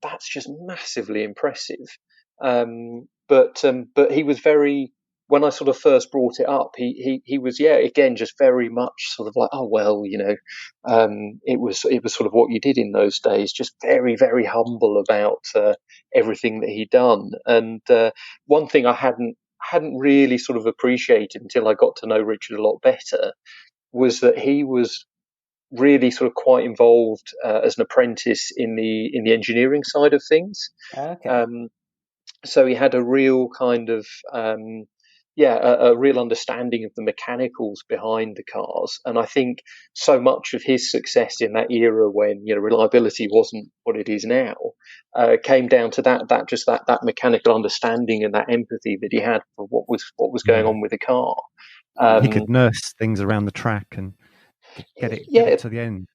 that's just massively impressive. But he was very. When I sort of first brought it up, he was again just very much sort of like, oh well, it was sort of what you did in those days, just very, very humble about everything that he'd done. And one thing I hadn't really sort of appreciated until I got to know Richard a lot better was that he was really sort of quite involved as an apprentice in the engineering side of things. Okay. So he had a real kind of a real understanding of the mechanicals behind the cars. And I think so much of his success in that era, when reliability wasn't what it is now, came down to that mechanical understanding and that empathy that he had for what was going on with the car. He could nurse things around the track and get it to the end.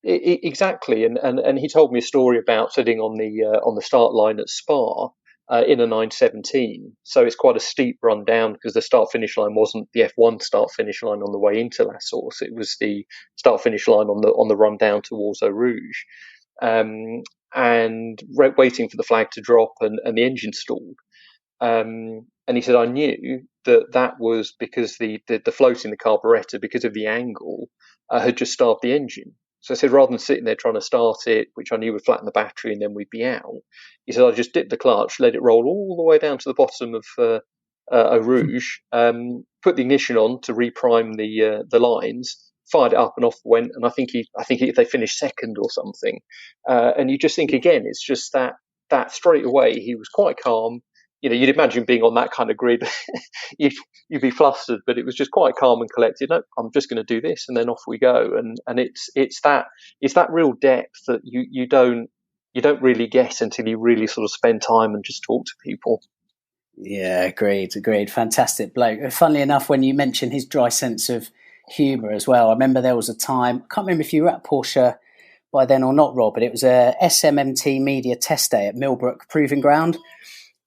Exactly. And he told me a story about sitting on the start line at Spa. In a 917, so it's quite a steep run down, because the start-finish line wasn't the F1 start-finish line on the way into La Source; it was the start-finish line on the run down towards Eau Rouge, and waiting for the flag to drop and the engine stalled. And he said, I knew that was because the float in the carburettor, because of the angle, had just started the engine. So I said, rather than sitting there trying to start it, which I knew would flatten the battery and then we'd be out, he said, I just dipped the clutch, let it roll all the way down to the bottom of Eau Rouge, put the ignition on to reprime the lines, fired it up and off went. And I think they finished second or something. And you just think, again, it's just that straight away he was quite calm. You'd imagine being on that kind of grid, you'd be flustered, but it was just quite calm and collected. No, I'm just going to do this, and then off we go. And it's that real depth that you don't really get until you really sort of spend time and just talk to people. Yeah, agreed. Fantastic bloke. Funnily enough, when you mentioned his dry sense of humour as well, I remember there was a time, I can't remember if you were at Porsche by then or not, Rob, but it was a SMMT media test day at Millbrook Proving Ground.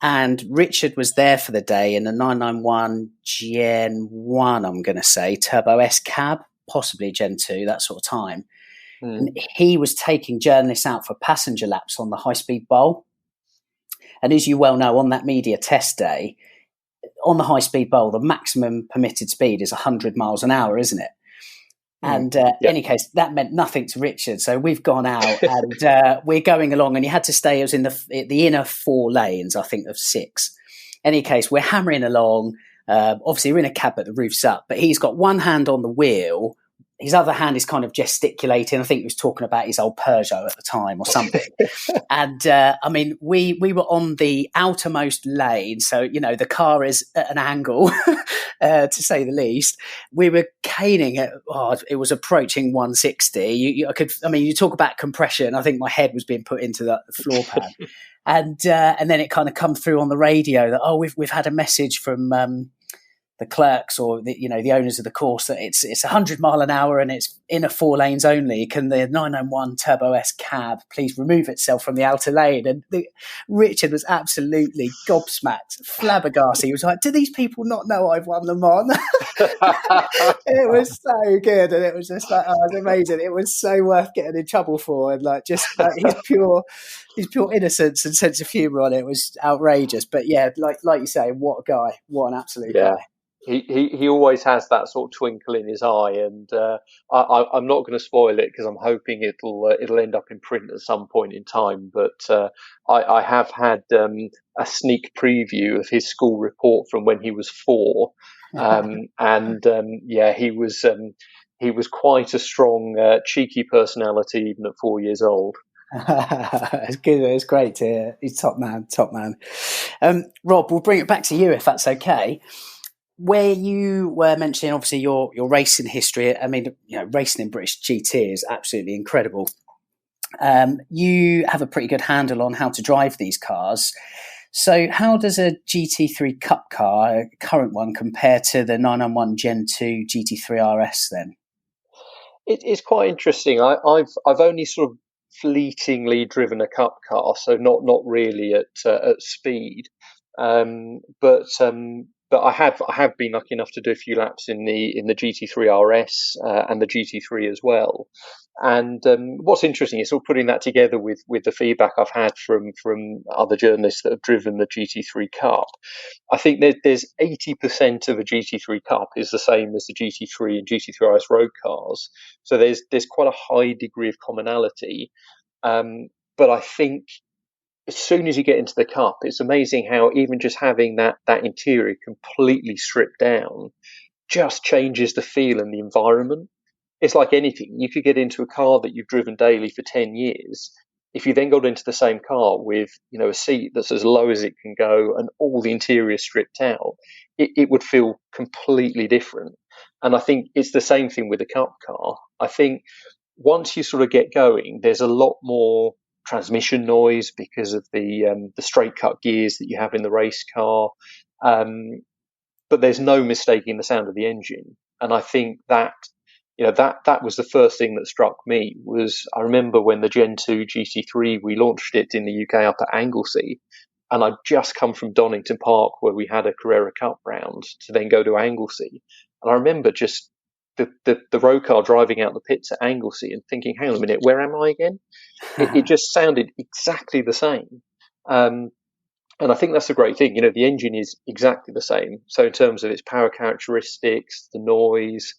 And Richard was there for the day in a 991 Gen 1, I'm going to say, Turbo S cab, possibly Gen 2, that sort of time. And he was taking journalists out for passenger laps on the high-speed bowl. And as you well know, on that media test day, on the high-speed bowl, the maximum permitted speed is 100 miles an hour, isn't it? And in any case, that meant nothing to Richard. So we've gone out and we're going along, and he had to stay. It was in the inner 4 lanes, I think, of 6. In any case, we're hammering along. Obviously, we're in a cab, but the roof's up. But he's got one hand on the wheel. His other hand is kind of gesticulating. I think he was talking about his old Peugeot at the time or something. And I mean, we were on the outermost lane. So, you know, the car is at an angle, to say the least. We were caning it. Oh, it was approaching 160. You talk about compression. I think my head was being put into the floor pad. And then it kind of come through on the radio that, we've had a message from the clerks or the owners of the course that it's 100 mile an hour and it's inner 4 lanes only. Can the 991 Turbo S cab please remove itself from the outer lane? And Richard was absolutely gobsmacked, flabbergasted. He was like, do these people not know I've won Le Mans? It was so good, and it was just like, it was amazing. It was so worth getting in trouble for, and like just his pure innocence and sense of humour on it was outrageous. But yeah, like you say, what a guy, what an absolute guy. He always has that sort of twinkle in his eye, and I'm not going to spoil it because I'm hoping it'll end up in print at some point in time. But I have had a sneak preview of his school report from when he was 4, he was quite a strong, cheeky personality even at 4 years old. It's good. It's great to hear. He's top man. Rob, we'll bring it back to you if that's okay. Where you were mentioning, obviously, your racing history. I mean, racing in British GT is absolutely incredible. You have a pretty good handle on how to drive these cars. So how does a GT3 Cup car, a current one, compare to the 991 Gen 2 GT3 RS then? It's quite interesting. I've only sort of fleetingly driven a Cup car, so not really at speed. But I have been lucky enough to do a few laps in the GT3 RS and the GT3 as well. And what's interesting is sort of putting that together with the feedback I've had from other journalists that have driven the GT3 Cup. I think there's 80% of a GT3 Cup is the same as the GT3 and GT3 RS road cars. So there's quite a high degree of commonality. But I think as soon as you get into the Cup, it's amazing how even just having that interior completely stripped down just changes the feel and the environment. It's like anything. You could get into a car that you've driven daily for 10 years. If you then got into the same car with, a seat that's as low as it can go and all the interior stripped out, it would feel completely different. And I think it's the same thing with the Cup car. I think once you sort of get going, there's a lot more transmission noise because of the straight cut gears that you have in the race car, but there's no mistaking the sound of the engine. And I think that that was the first thing that struck me. Was I remember when the Gen 2 GT3 we launched it in the UK up at Anglesey, and I'd just come from Donington Park where we had a Carrera Cup round to then go to Anglesey, and I remember just the road car driving out the pits at Anglesey and thinking, hang on a minute, where am I again? It just sounded exactly the same. And I think that's the great thing. The engine is exactly the same. So in terms of its power characteristics, the noise,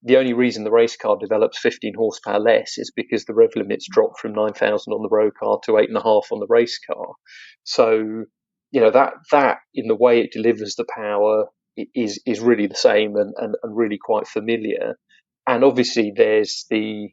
the only reason the race car develops 15 horsepower less is because the rev limits drop from 9,000 on the road car to 8.5 on the race car. So, that in the way it delivers the power is really the same and really quite familiar. And obviously there's the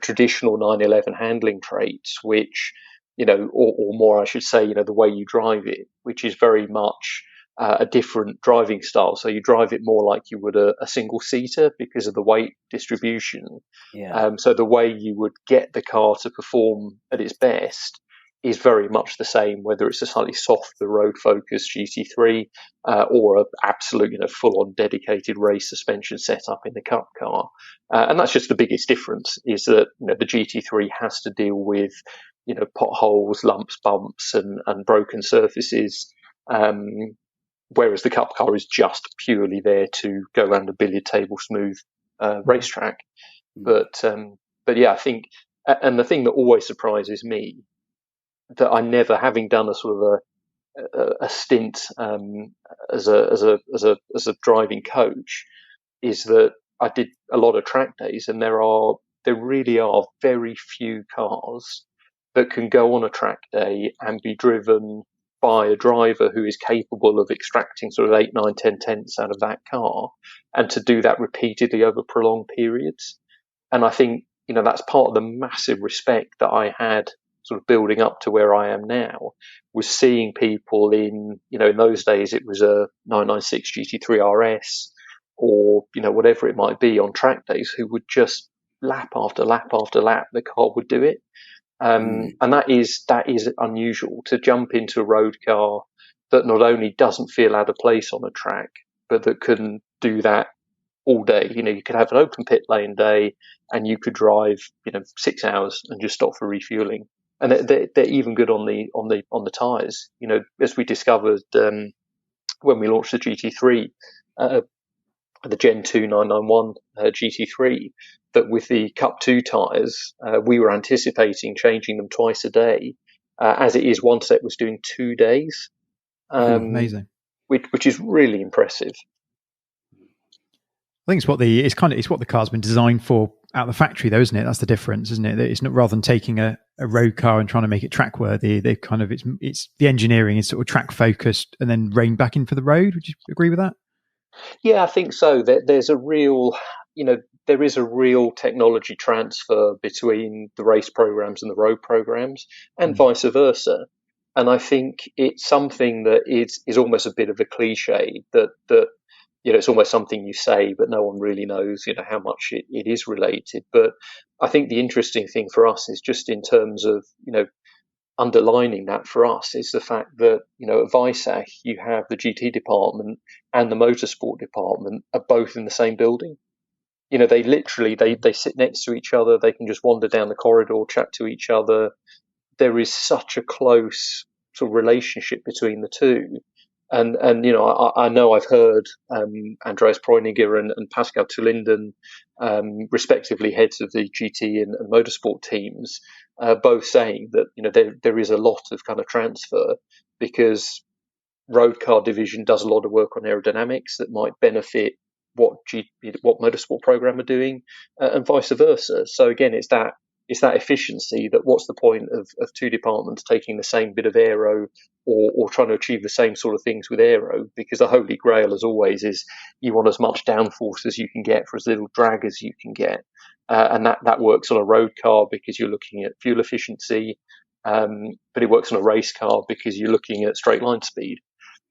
traditional 911 handling traits, which, or more, I should say, the way you drive it, which is very much a different driving style. So you drive it more like you would a single seater because of the weight distribution. Yeah. So the way you would get the car to perform at its best is very much the same, whether it's a slightly softer road-focused GT3 or an absolute, full-on dedicated race suspension setup in the Cup car. And that's just the biggest difference, is that the GT3 has to deal with potholes, lumps, bumps, and broken surfaces, whereas the Cup car is just purely there to go around a billiard table smooth racetrack. But yeah, I think, and the thing that always surprises me, that I never, having done a sort of a stint as a driving coach, is that I did a lot of track days, and there really are very few cars that can go on a track day and be driven by a driver who is capable of extracting sort of 8, 9, 10 tenths out of that car, and to do that repeatedly over prolonged periods. And I think, that's part of the massive respect that I had sort of building up to where I am now, was seeing people in those days it was a 996 GT3 RS or, whatever it might be on track days, who would just lap after lap after lap, the car would do it. And that is unusual, to jump into a road car that not only doesn't feel out of place on a track, but that can do that all day. You could have an open pit lane day, and you could drive 6 hours and just stop for refueling. And they're even good on the tyres. As we discovered when we launched the GT3, the Gen 2 991 GT3, that with the Cup 2 tyres, we were anticipating changing them twice a day. As it is, one set was doing 2 days. Amazing. Which is really impressive. I think it's what the car's been designed for out of the factory, though, isn't it? That's the difference, isn't it? That it's not, rather than taking a road car and trying to make it track worthy, they kind of it's the engineering is sort of track focused and then reined back in for the road. Would you agree with that? Yeah, I think so. There's a real, there is a real technology transfer between the race programs and the road programs, and vice versa. And I think it's something that is almost a bit of a cliche, that it's almost something you say, but no one really knows, how much it is related. But I think the interesting thing for us is just in terms of, underlining that for us, is the fact that, at Weissach, you have the GT department and the motorsport department are both in the same building. They literally, they sit next to each other. They can just wander down the corridor, chat to each other. There is such a close sort of relationship between the two. And I know I've heard Andreas Preuninger and Pascal Tullinden, respectively heads of the GT and motorsport teams, both saying that there is a lot of kind of transfer, because road car division does a lot of work on aerodynamics that might benefit what motorsport program are doing, and vice versa. So again, it's that efficiency, that what's the point of two departments taking the same bit of aero or trying to achieve the same sort of things with aero, because the holy grail, as always, is you want as much downforce as you can get for as little drag as you can get. And that works on a road car because you're looking at fuel efficiency, but it works on a race car because you're looking at straight line speed.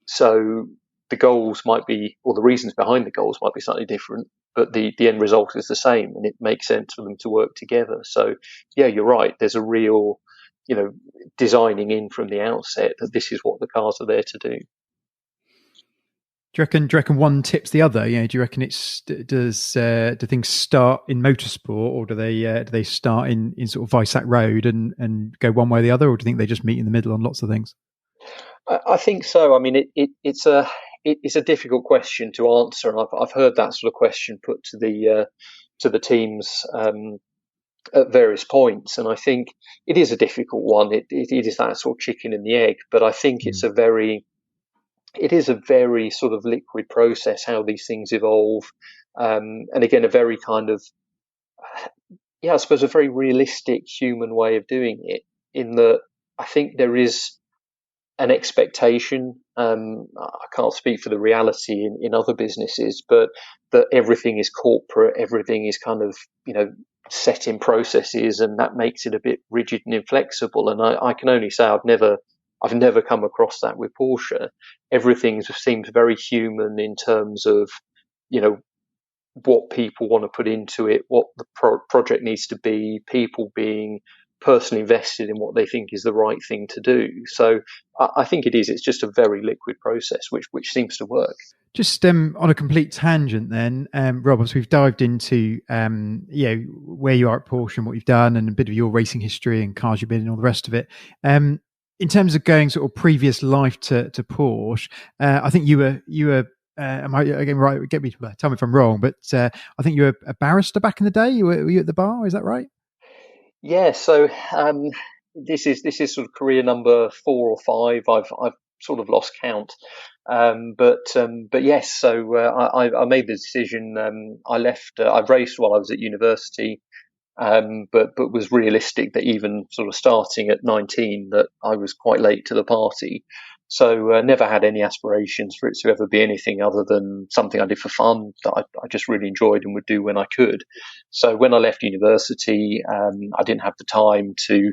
So the goals might be, or the reasons behind the goals might be slightly different, but the end result is the same, and it makes sense for them to work together. So yeah, you're right. There's a real, designing in from the outset that this is what the cars are there to do. Do you reckon one tips the other? Do you reckon do things start in motorsport, or do they start in sort of Weissach Road and go one way or the other, or do you think they just meet in the middle on lots of things? I think so. I mean, it's a difficult question to answer, and I've heard that sort of question put to the teams at various points, and I think it is a difficult one. It is that sort of chicken and the egg, but I think it is a very sort of liquid process how these things evolve, and again, a very kind of, I suppose, a very realistic human way of doing it, in that I think there is an expectation. I can't speak for the reality in other businesses, but that everything is corporate, everything is kind of, set in processes, and that makes it a bit rigid and inflexible. And I can only say I've never come across that with Porsche. Everything seems very human in terms of, what people want to put into it, what the project needs to be, people being personally invested in what they think is the right thing to do. So I think it is. It's just a very liquid process, which seems to work. Just on a complete tangent then, Rob, as we've dived into where you are at Porsche and what you've done and a bit of your racing history and cars you've been in and all the rest of it. In terms of going sort of previous life to Porsche, I think you were am I again right? Tell me if I'm wrong, but I think you were a barrister back in the day. Were you at the bar? Is that right? Yeah. So this is sort of career number 4 or 5. I've sort of lost count. But yes. So I made the decision. I left. I raced while I was at university. But was realistic that even sort of starting at 19, that I was quite late to the party. So never had any aspirations for it to ever be anything other than something I did for fun that I just really enjoyed and would do when I could. So when I left university, I didn't have the time to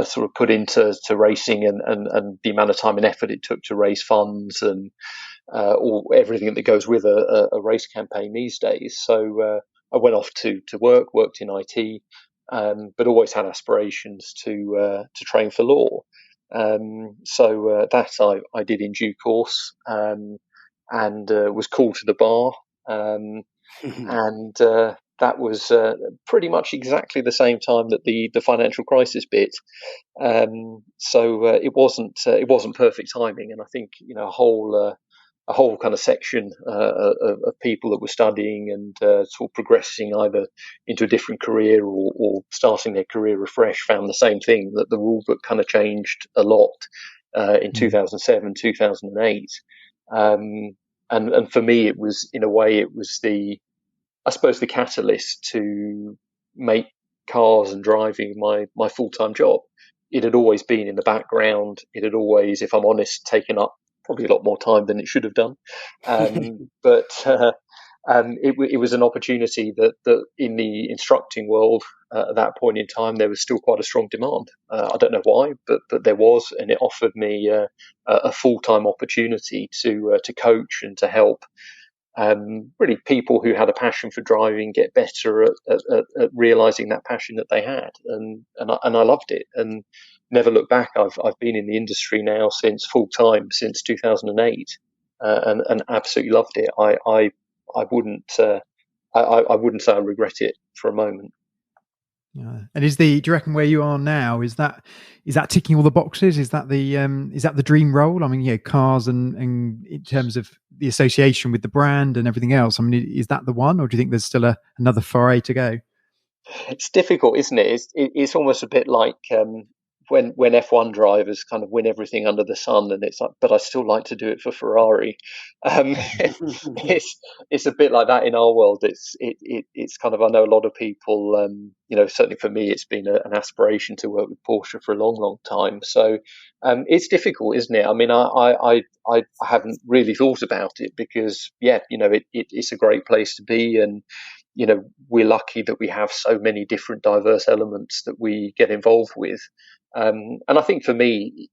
sort of put into racing and the amount of time and effort it took to raise funds and or everything that goes with a race campaign these days. So I went off to worked in IT, but always had aspirations to train for law. So that I did in due course, and was called to the bar, and that was pretty much exactly the same time that the financial crisis bit. So it wasn't perfect timing, and I think a whole kind of section of people that were studying and sort of progressing either into a different career or starting their career afresh found the same thing, that the rule book kind of changed a lot in 2007, 2008. And for me, it was, in a way, it was I suppose, the catalyst to make cars and driving my full-time job. It had always been in the background. It had always, if I'm honest, taken up probably a lot more time than it should have done. But it was an opportunity that in the instructing world at that point in time, there was still quite a strong demand. I don't know why, but there was, and it offered me a full-time opportunity to coach and to help really people who had a passion for driving get better at realizing that passion that they had, and I loved it and never looked back. I've been in the industry now since full time since 2008, and absolutely loved it. I wouldn't say I regret it for a moment. Yeah. And do you reckon where you are now, is that ticking all the boxes? Is that the dream role? I mean, cars and in terms of the association with the brand and everything else, I mean, is that the one, or do you think there's still another foray to go? It's difficult, isn't it? It's almost a bit like when F1 drivers kind of win everything under the sun, and it's like, but I still like to do it for Ferrari. It's a bit like that in our world. It's kind of, I know a lot of people, certainly for me, it's been an aspiration to work with Porsche for a long time. So it's difficult, isn't it? I mean, I haven't really thought about it because, it's a great place to be, and we're lucky that we have so many different diverse elements that we get involved with. And I think for me,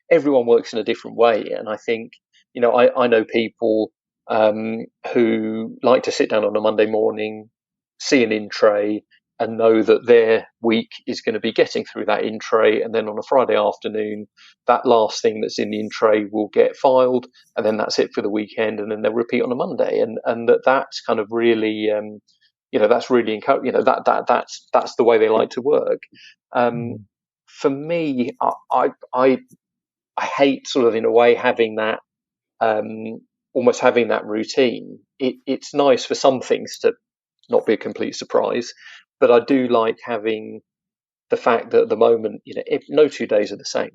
everyone works in a different way. And I think, I know people who like to sit down on a Monday morning, see an in-tray, and know that their week is going to be getting through that in-tray. And then on a Friday afternoon, that last thing that's in the in-tray will get filed, and then that's it for the weekend. And then they'll repeat on a Monday. And that's kind of really, that's really encouraging. That's the way they like to work. For me, I hate sort of, in a way, having that, almost having that routine. It's nice for some things to not be a complete surprise, but I do like having the fact that at the moment, no 2 days are the same.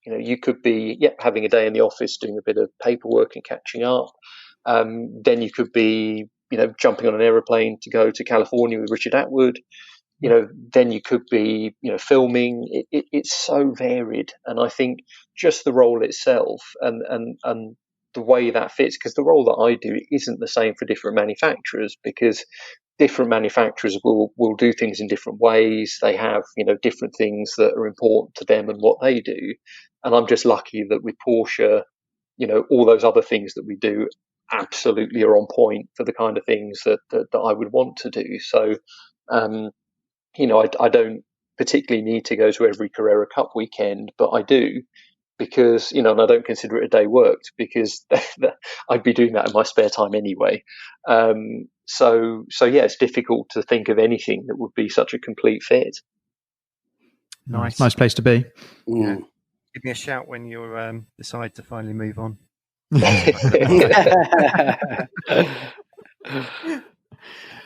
You could be having a day in the office doing a bit of paperwork and catching up. Then you could be jumping on an aeroplane to go to California with Richard Atwood. Then you could be filming. It's so varied, and I think just the role itself and the way that fits, because the role that I do isn't the same for different manufacturers, because different manufacturers will do things in different ways. They have different things that are important to them and what they do. And I'm just lucky that with Porsche, all those other things that we do absolutely are on point for the kind of things that I would want to do. So I don't particularly need to go to every Carrera Cup weekend, but I do because, and I don't consider it a day worked because I'd be doing that in my spare time anyway. So yeah, it's difficult to think of anything that would be such a complete fit. Nice place to be. Yeah. Give me a shout when you decide to finally move on.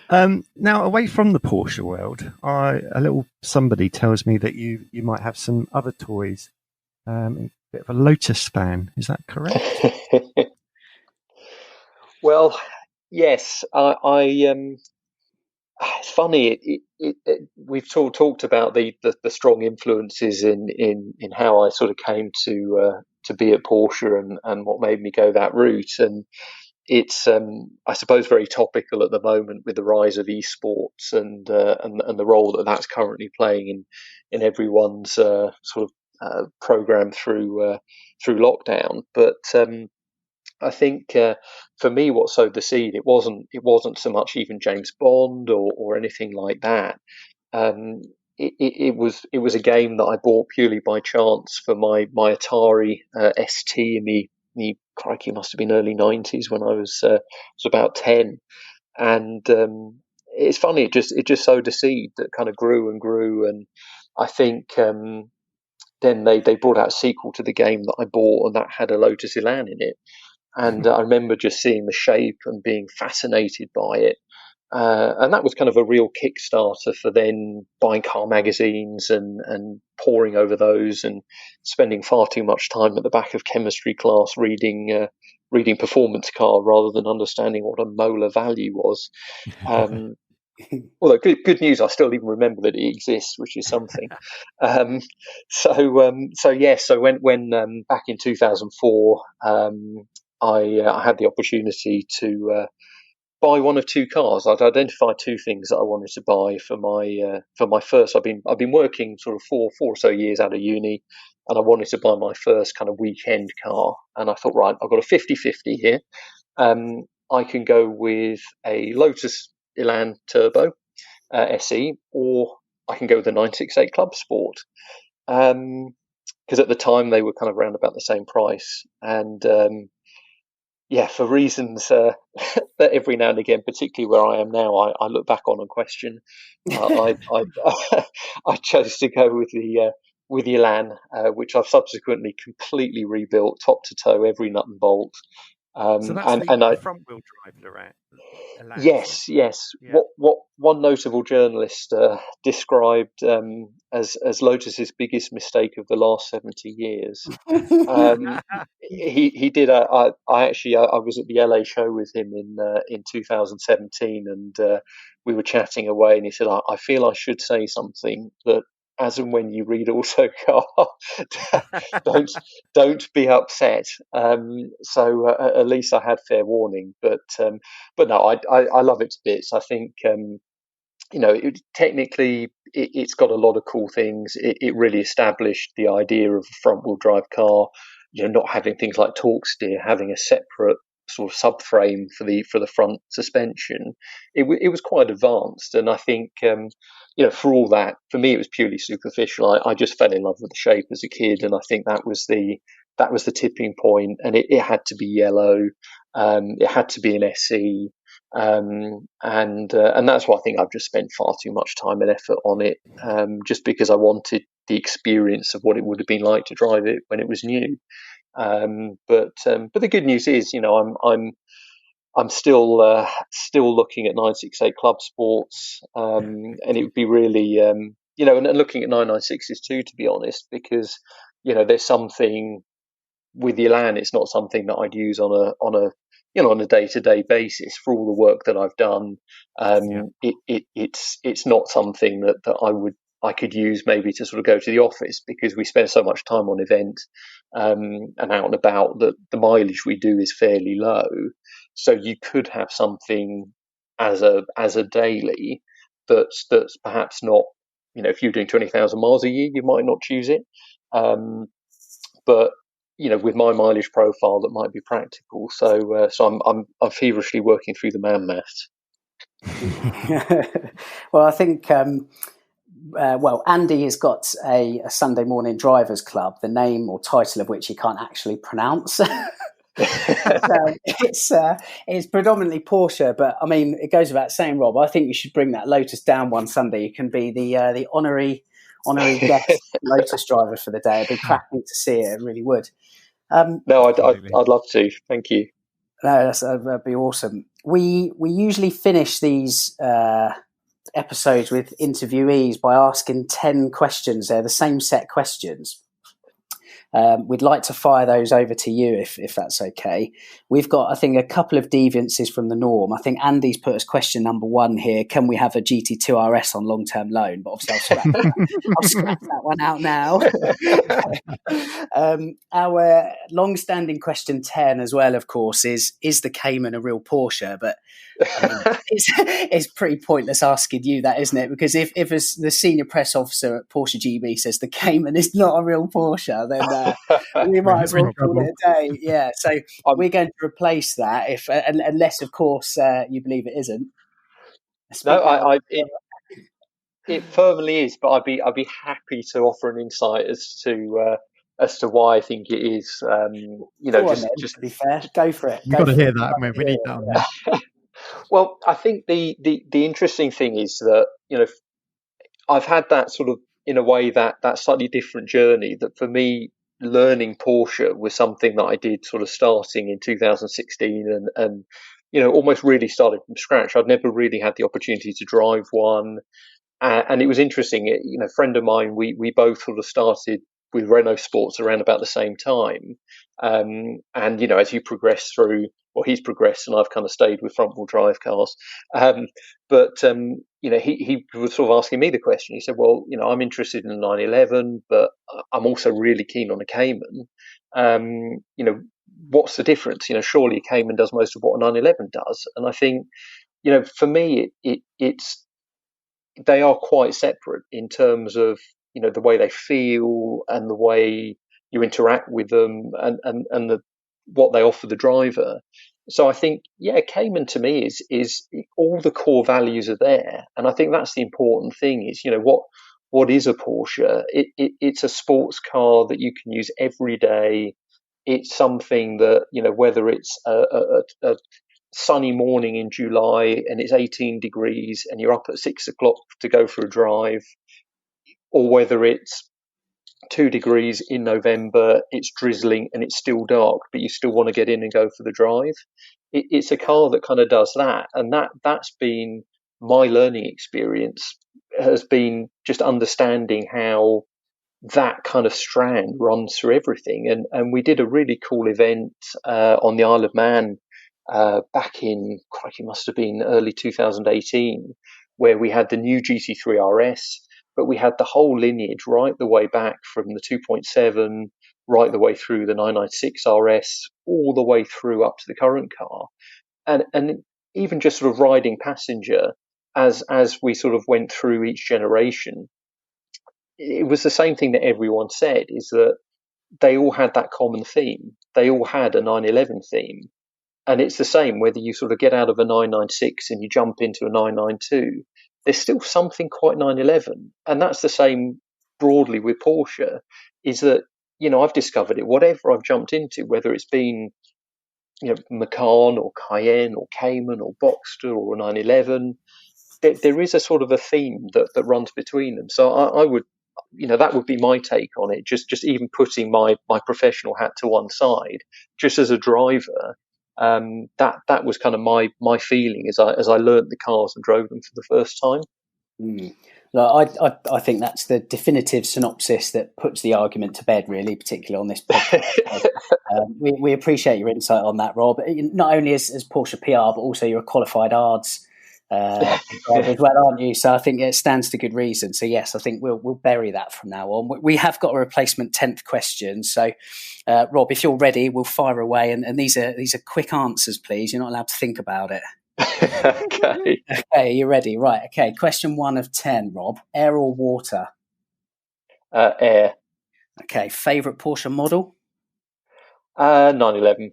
Now, away from the Porsche world, a little somebody tells me that you might have some other toys. A bit of a Lotus fan, is that correct? Well, yes. It's funny. We've talked about the strong influences in how I sort of came to be at Porsche and what made me go that route. And it's I suppose very topical at the moment with the rise of esports and the role that that's currently playing in everyone's sort of program through lockdown. But I think for me, what sowed the seed, it wasn't so much even James Bond or anything like that. Um, it was a game that I bought purely by chance for my Atari ST in the crikey, must have been early '90s when I was about 10, and it's funny, it just sowed a seed that kind of grew and grew, and I think then they brought out a sequel to the game that I bought, and that had a Lotus Elan in it. And I remember just seeing the shape and being fascinated by it. And that was kind of a real Kickstarter for then buying car magazines and poring over those and spending far too much time at the back of chemistry class reading performance car rather than understanding what a molar value was. Although good news, I still even remember that it exists, which is something. So when back in 2004, I had the opportunity to buy one of two cars. I'd identified two things that I wanted to buy for my first. I've been working sort of four or so years out of uni, and I wanted to buy my first kind of weekend car. And I thought, right, I've got a 50-50 here. I can go with a Lotus Elan Turbo SE, or I can go with the 968 Club Sport. Because at the time they were kind of around about the same price, and for reasons that every now and again, particularly where I am now, I look back on and question. I chose to go with the Elan, which I've subsequently completely rebuilt top to toe, every nut and bolt. So that's the front wheel drive Durrant. Yes. Yeah. What one notable journalist described as Lotus's biggest mistake of the last 70 years. He did. I was at the LA show with him in 2017, and we were chatting away, and he said, "I feel I should say something that." As and when you read Autocar, don't be upset. So at least I had fair warning, but no, I love it to bits. I think technically it's got a lot of cool things. It really established the idea of a front-wheel drive car. Not having things like torque steer, having a separate sort of subframe for the front suspension. It was quite advanced, and I think for all that, for me it was purely superficial. I just fell in love with the shape as a kid, and I think that was the tipping point. And it had to be yellow. It had to be an SE. And that's why I think I've just spent far too much time and effort on it, just because I wanted the experience of what it would have been like to drive it when it was new. But the good news is, I'm still looking at 968 Club Sports, and it would be really, and looking at 996s too, to be honest, because there's something with the Elan. It's not something that I'd use on a day-to-day basis for all the work that I've done. It's not something that I could use maybe to sort of go to the office, because we spend so much time on event and out and about that the mileage we do is fairly low. So you could have something as a daily that's perhaps not, if you're doing 20,000 miles a year, you might not choose it. But with my mileage profile, that might be practical. So I'm feverishly working through the man maths. Well, I think Andy has got a Sunday morning drivers club, the name or title of which he can't actually pronounce. It's predominantly Porsche, but I mean, it goes without saying, Rob, I think you should bring that Lotus down one Sunday. You can be the honorary guest Lotus driver for the day. It'd be cracking to see it. It really would. No, I'd love to. Thank you. No, that'd be awesome. We usually finish these episodes with interviewees by asking 10 questions. They're the same set questions. We'd like to fire those over to you if that's okay. We've got, I think, a couple of deviances from the norm. I think Andy's put as question number 1 here: can we have a GT2 RS on long-term loan? But obviously I'll scrap that one out now. Our long-standing question 10 as well, of course, is the Cayman a real Porsche? But I mean, it's pretty pointless asking you that, isn't it? Because if the senior press officer at Porsche GB says the Cayman is not a real Porsche, then we might as well call it a day. Yeah, so we're going to replace that unless, of course, you believe it isn't. No, it firmly is, but I'd be happy to offer an insight as to why I think it is. Just to be fair, go for it. You've got to hear that. We need that on there. Well, I think the interesting thing is that, I've had that sort of, in a way, that slightly different journey. That for me, learning Porsche was something that I did sort of starting in 2016 and almost really started from scratch. I'd never really had the opportunity to drive one. And it was interesting, a friend of mine, we both sort of started with Renault Sports around about the same time. And, as you progress through, well, he's progressed and I've kind of stayed with front wheel drive cars. He was sort of asking me the question. He said, well, I'm interested in the 911, but I'm also really keen on a Cayman. What's the difference? Surely a Cayman does most of what a 911 does. And I think, for me, they are quite separate in terms of, the way they feel and the way you interact with them and what they offer the driver. So I think, Cayman to me is all the core values are there. And I think that's the important thing is, what is a Porsche? It's a sports car that you can use every day. It's something that, whether it's a sunny morning in July and it's 18 degrees and you're up at 6 o'clock to go for a drive, or whether it's 2 degrees in November, it's drizzling and it's still dark, but you still want to get in and go for the drive. It's a car that kind of does that. And that's been my learning experience, has been just understanding how that kind of strand runs through everything. And we did a really cool event on the Isle of Man back in, crikey, must have been early 2018, where we had the new GT3 RS, but we had the whole lineage right the way back from the 2.7, right the way through the 996 RS, all the way through up to the current car. And even just sort of riding passenger as we sort of went through each generation, it was the same thing that everyone said, is that they all had that common theme. They all had a 911 theme. And it's the same whether you sort of get out of a 996 and you jump into a 992. There's still something quite 911. And that's the same broadly with Porsche, is that, I've discovered it, whatever I've jumped into, whether it's been, Macan or Cayenne or Cayman or Boxster or a 911, there is a sort of a theme that runs between them. So I would, that would be my take on it. Just even putting my professional hat to one side, just as a driver, that was kind of my feeling as I learned the cars and drove them for the first time. I think that's the definitive synopsis that puts the argument to bed, really, particularly on this podcast. We appreciate your insight on that, Rob. Not only as Porsche PR, but also you're a qualified ARDS as well, aren't you? So I think it stands to good reason. So yes, I think we'll bury that from now on. We have got a replacement 10th question. So Rob, if you're ready, we'll fire away. And these are quick answers, please. You're not allowed to think about it. Okay, you're ready. Right. Okay. Question 1 of 10, Rob. Air or water? Air. Okay. Favorite Porsche model? 911.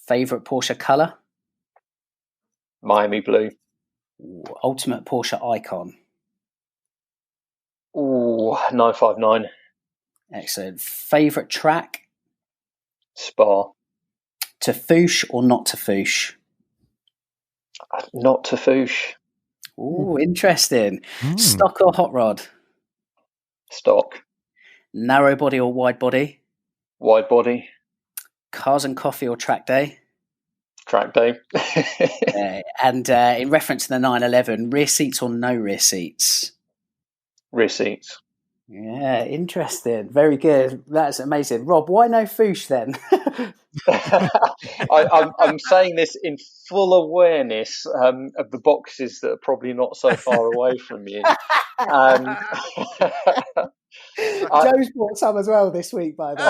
Favorite Porsche color? Miami blue. Ultimate Porsche icon. 959. Excellent. Favourite track? Spa. To Fouche or not to Fouche? Not to Fouche. Ooh, interesting. Stock or hot rod? Stock. Narrow body or wide body? Wide body. Cars and coffee or track day? Track day. And in reference to the 911, rear seats or no rear seats? Rear seats. Yeah, interesting. Very good. That's amazing. Rob, why no Fouche then? I'm saying this in full awareness of the boxes that are probably not so far away from you. Joe's bought some as well this week, by the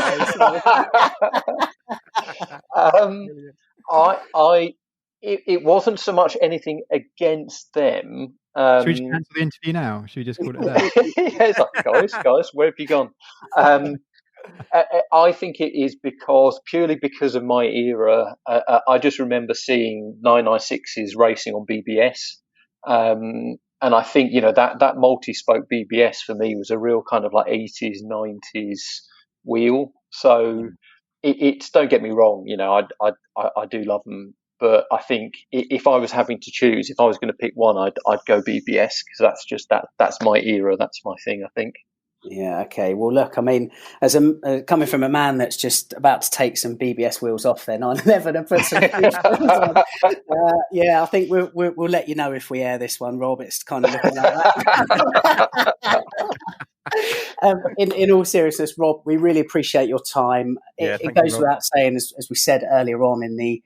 way. It wasn't so much anything against them. Should we just cancel the interview now? Should we just call it a day? Yeah, it's like, guys, where have you gone? I think it is purely because of my era. I just remember seeing 996s racing on BBS. And I think, that multi-spoke BBS for me was a real kind of like 80s, 90s wheel. So it's don't get me wrong, I do love them. But I think if I was having to choose, if I was going to pick one, I'd go BBS because that's my era. That's my thing, I think. Yeah. Okay. Well, look. I mean, as coming from a man that's just about to take some BBS wheels off their 911 and put some on, I think we'll let you know if we air this one, Rob. It's kind of looking like that. In all seriousness, Rob, we really appreciate your time. It goes without saying, as we said earlier on in the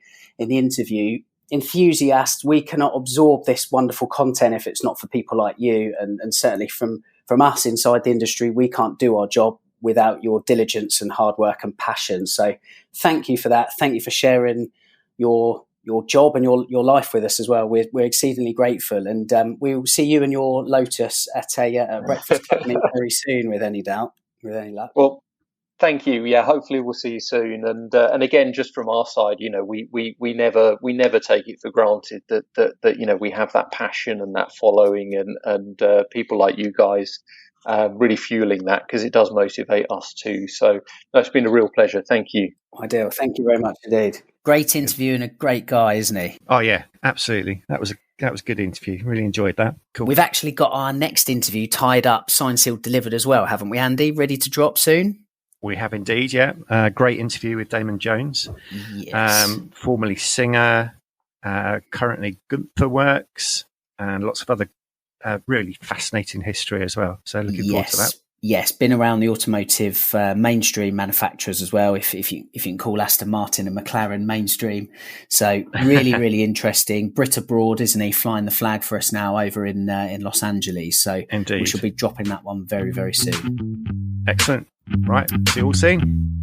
interview, enthusiasts, we cannot absorb this wonderful content if it's not for people like you, and certainly from us inside the industry, we can't do our job without your diligence and hard work and passion. So thank you for that. Thank you for sharing your job and your life with us as well. We're exceedingly grateful, and we'll see you and your Lotus at a breakfast company very soon, with any doubt, with any luck. Well, thank you. Yeah, hopefully we'll see you soon. And again, just from our side, we never take it for granted that we have that passion and that following, and people like you guys really fueling that, because it does motivate us too. So it's been a real pleasure. Thank you. Ideal. Thank you very much indeed. Great interview and a great guy, isn't he? Oh yeah, absolutely. That was a good interview. Really enjoyed that. Cool. We've actually got our next interview tied up, signed, sealed, delivered as well, haven't we, Andy? Ready to drop soon? We have indeed, yeah. Great interview with Damon Jones, formerly Singer, currently Gunther Works, and lots of other really fascinating history as well. So looking forward to that. Yes, been around the automotive mainstream manufacturers as well, if you can call Aston Martin and McLaren mainstream. So really, really interesting. Brit abroad, isn't he? Flying the flag for us now over in Los Angeles. So indeed, we shall be dropping that one very, very soon. Excellent. Right, see you all soon.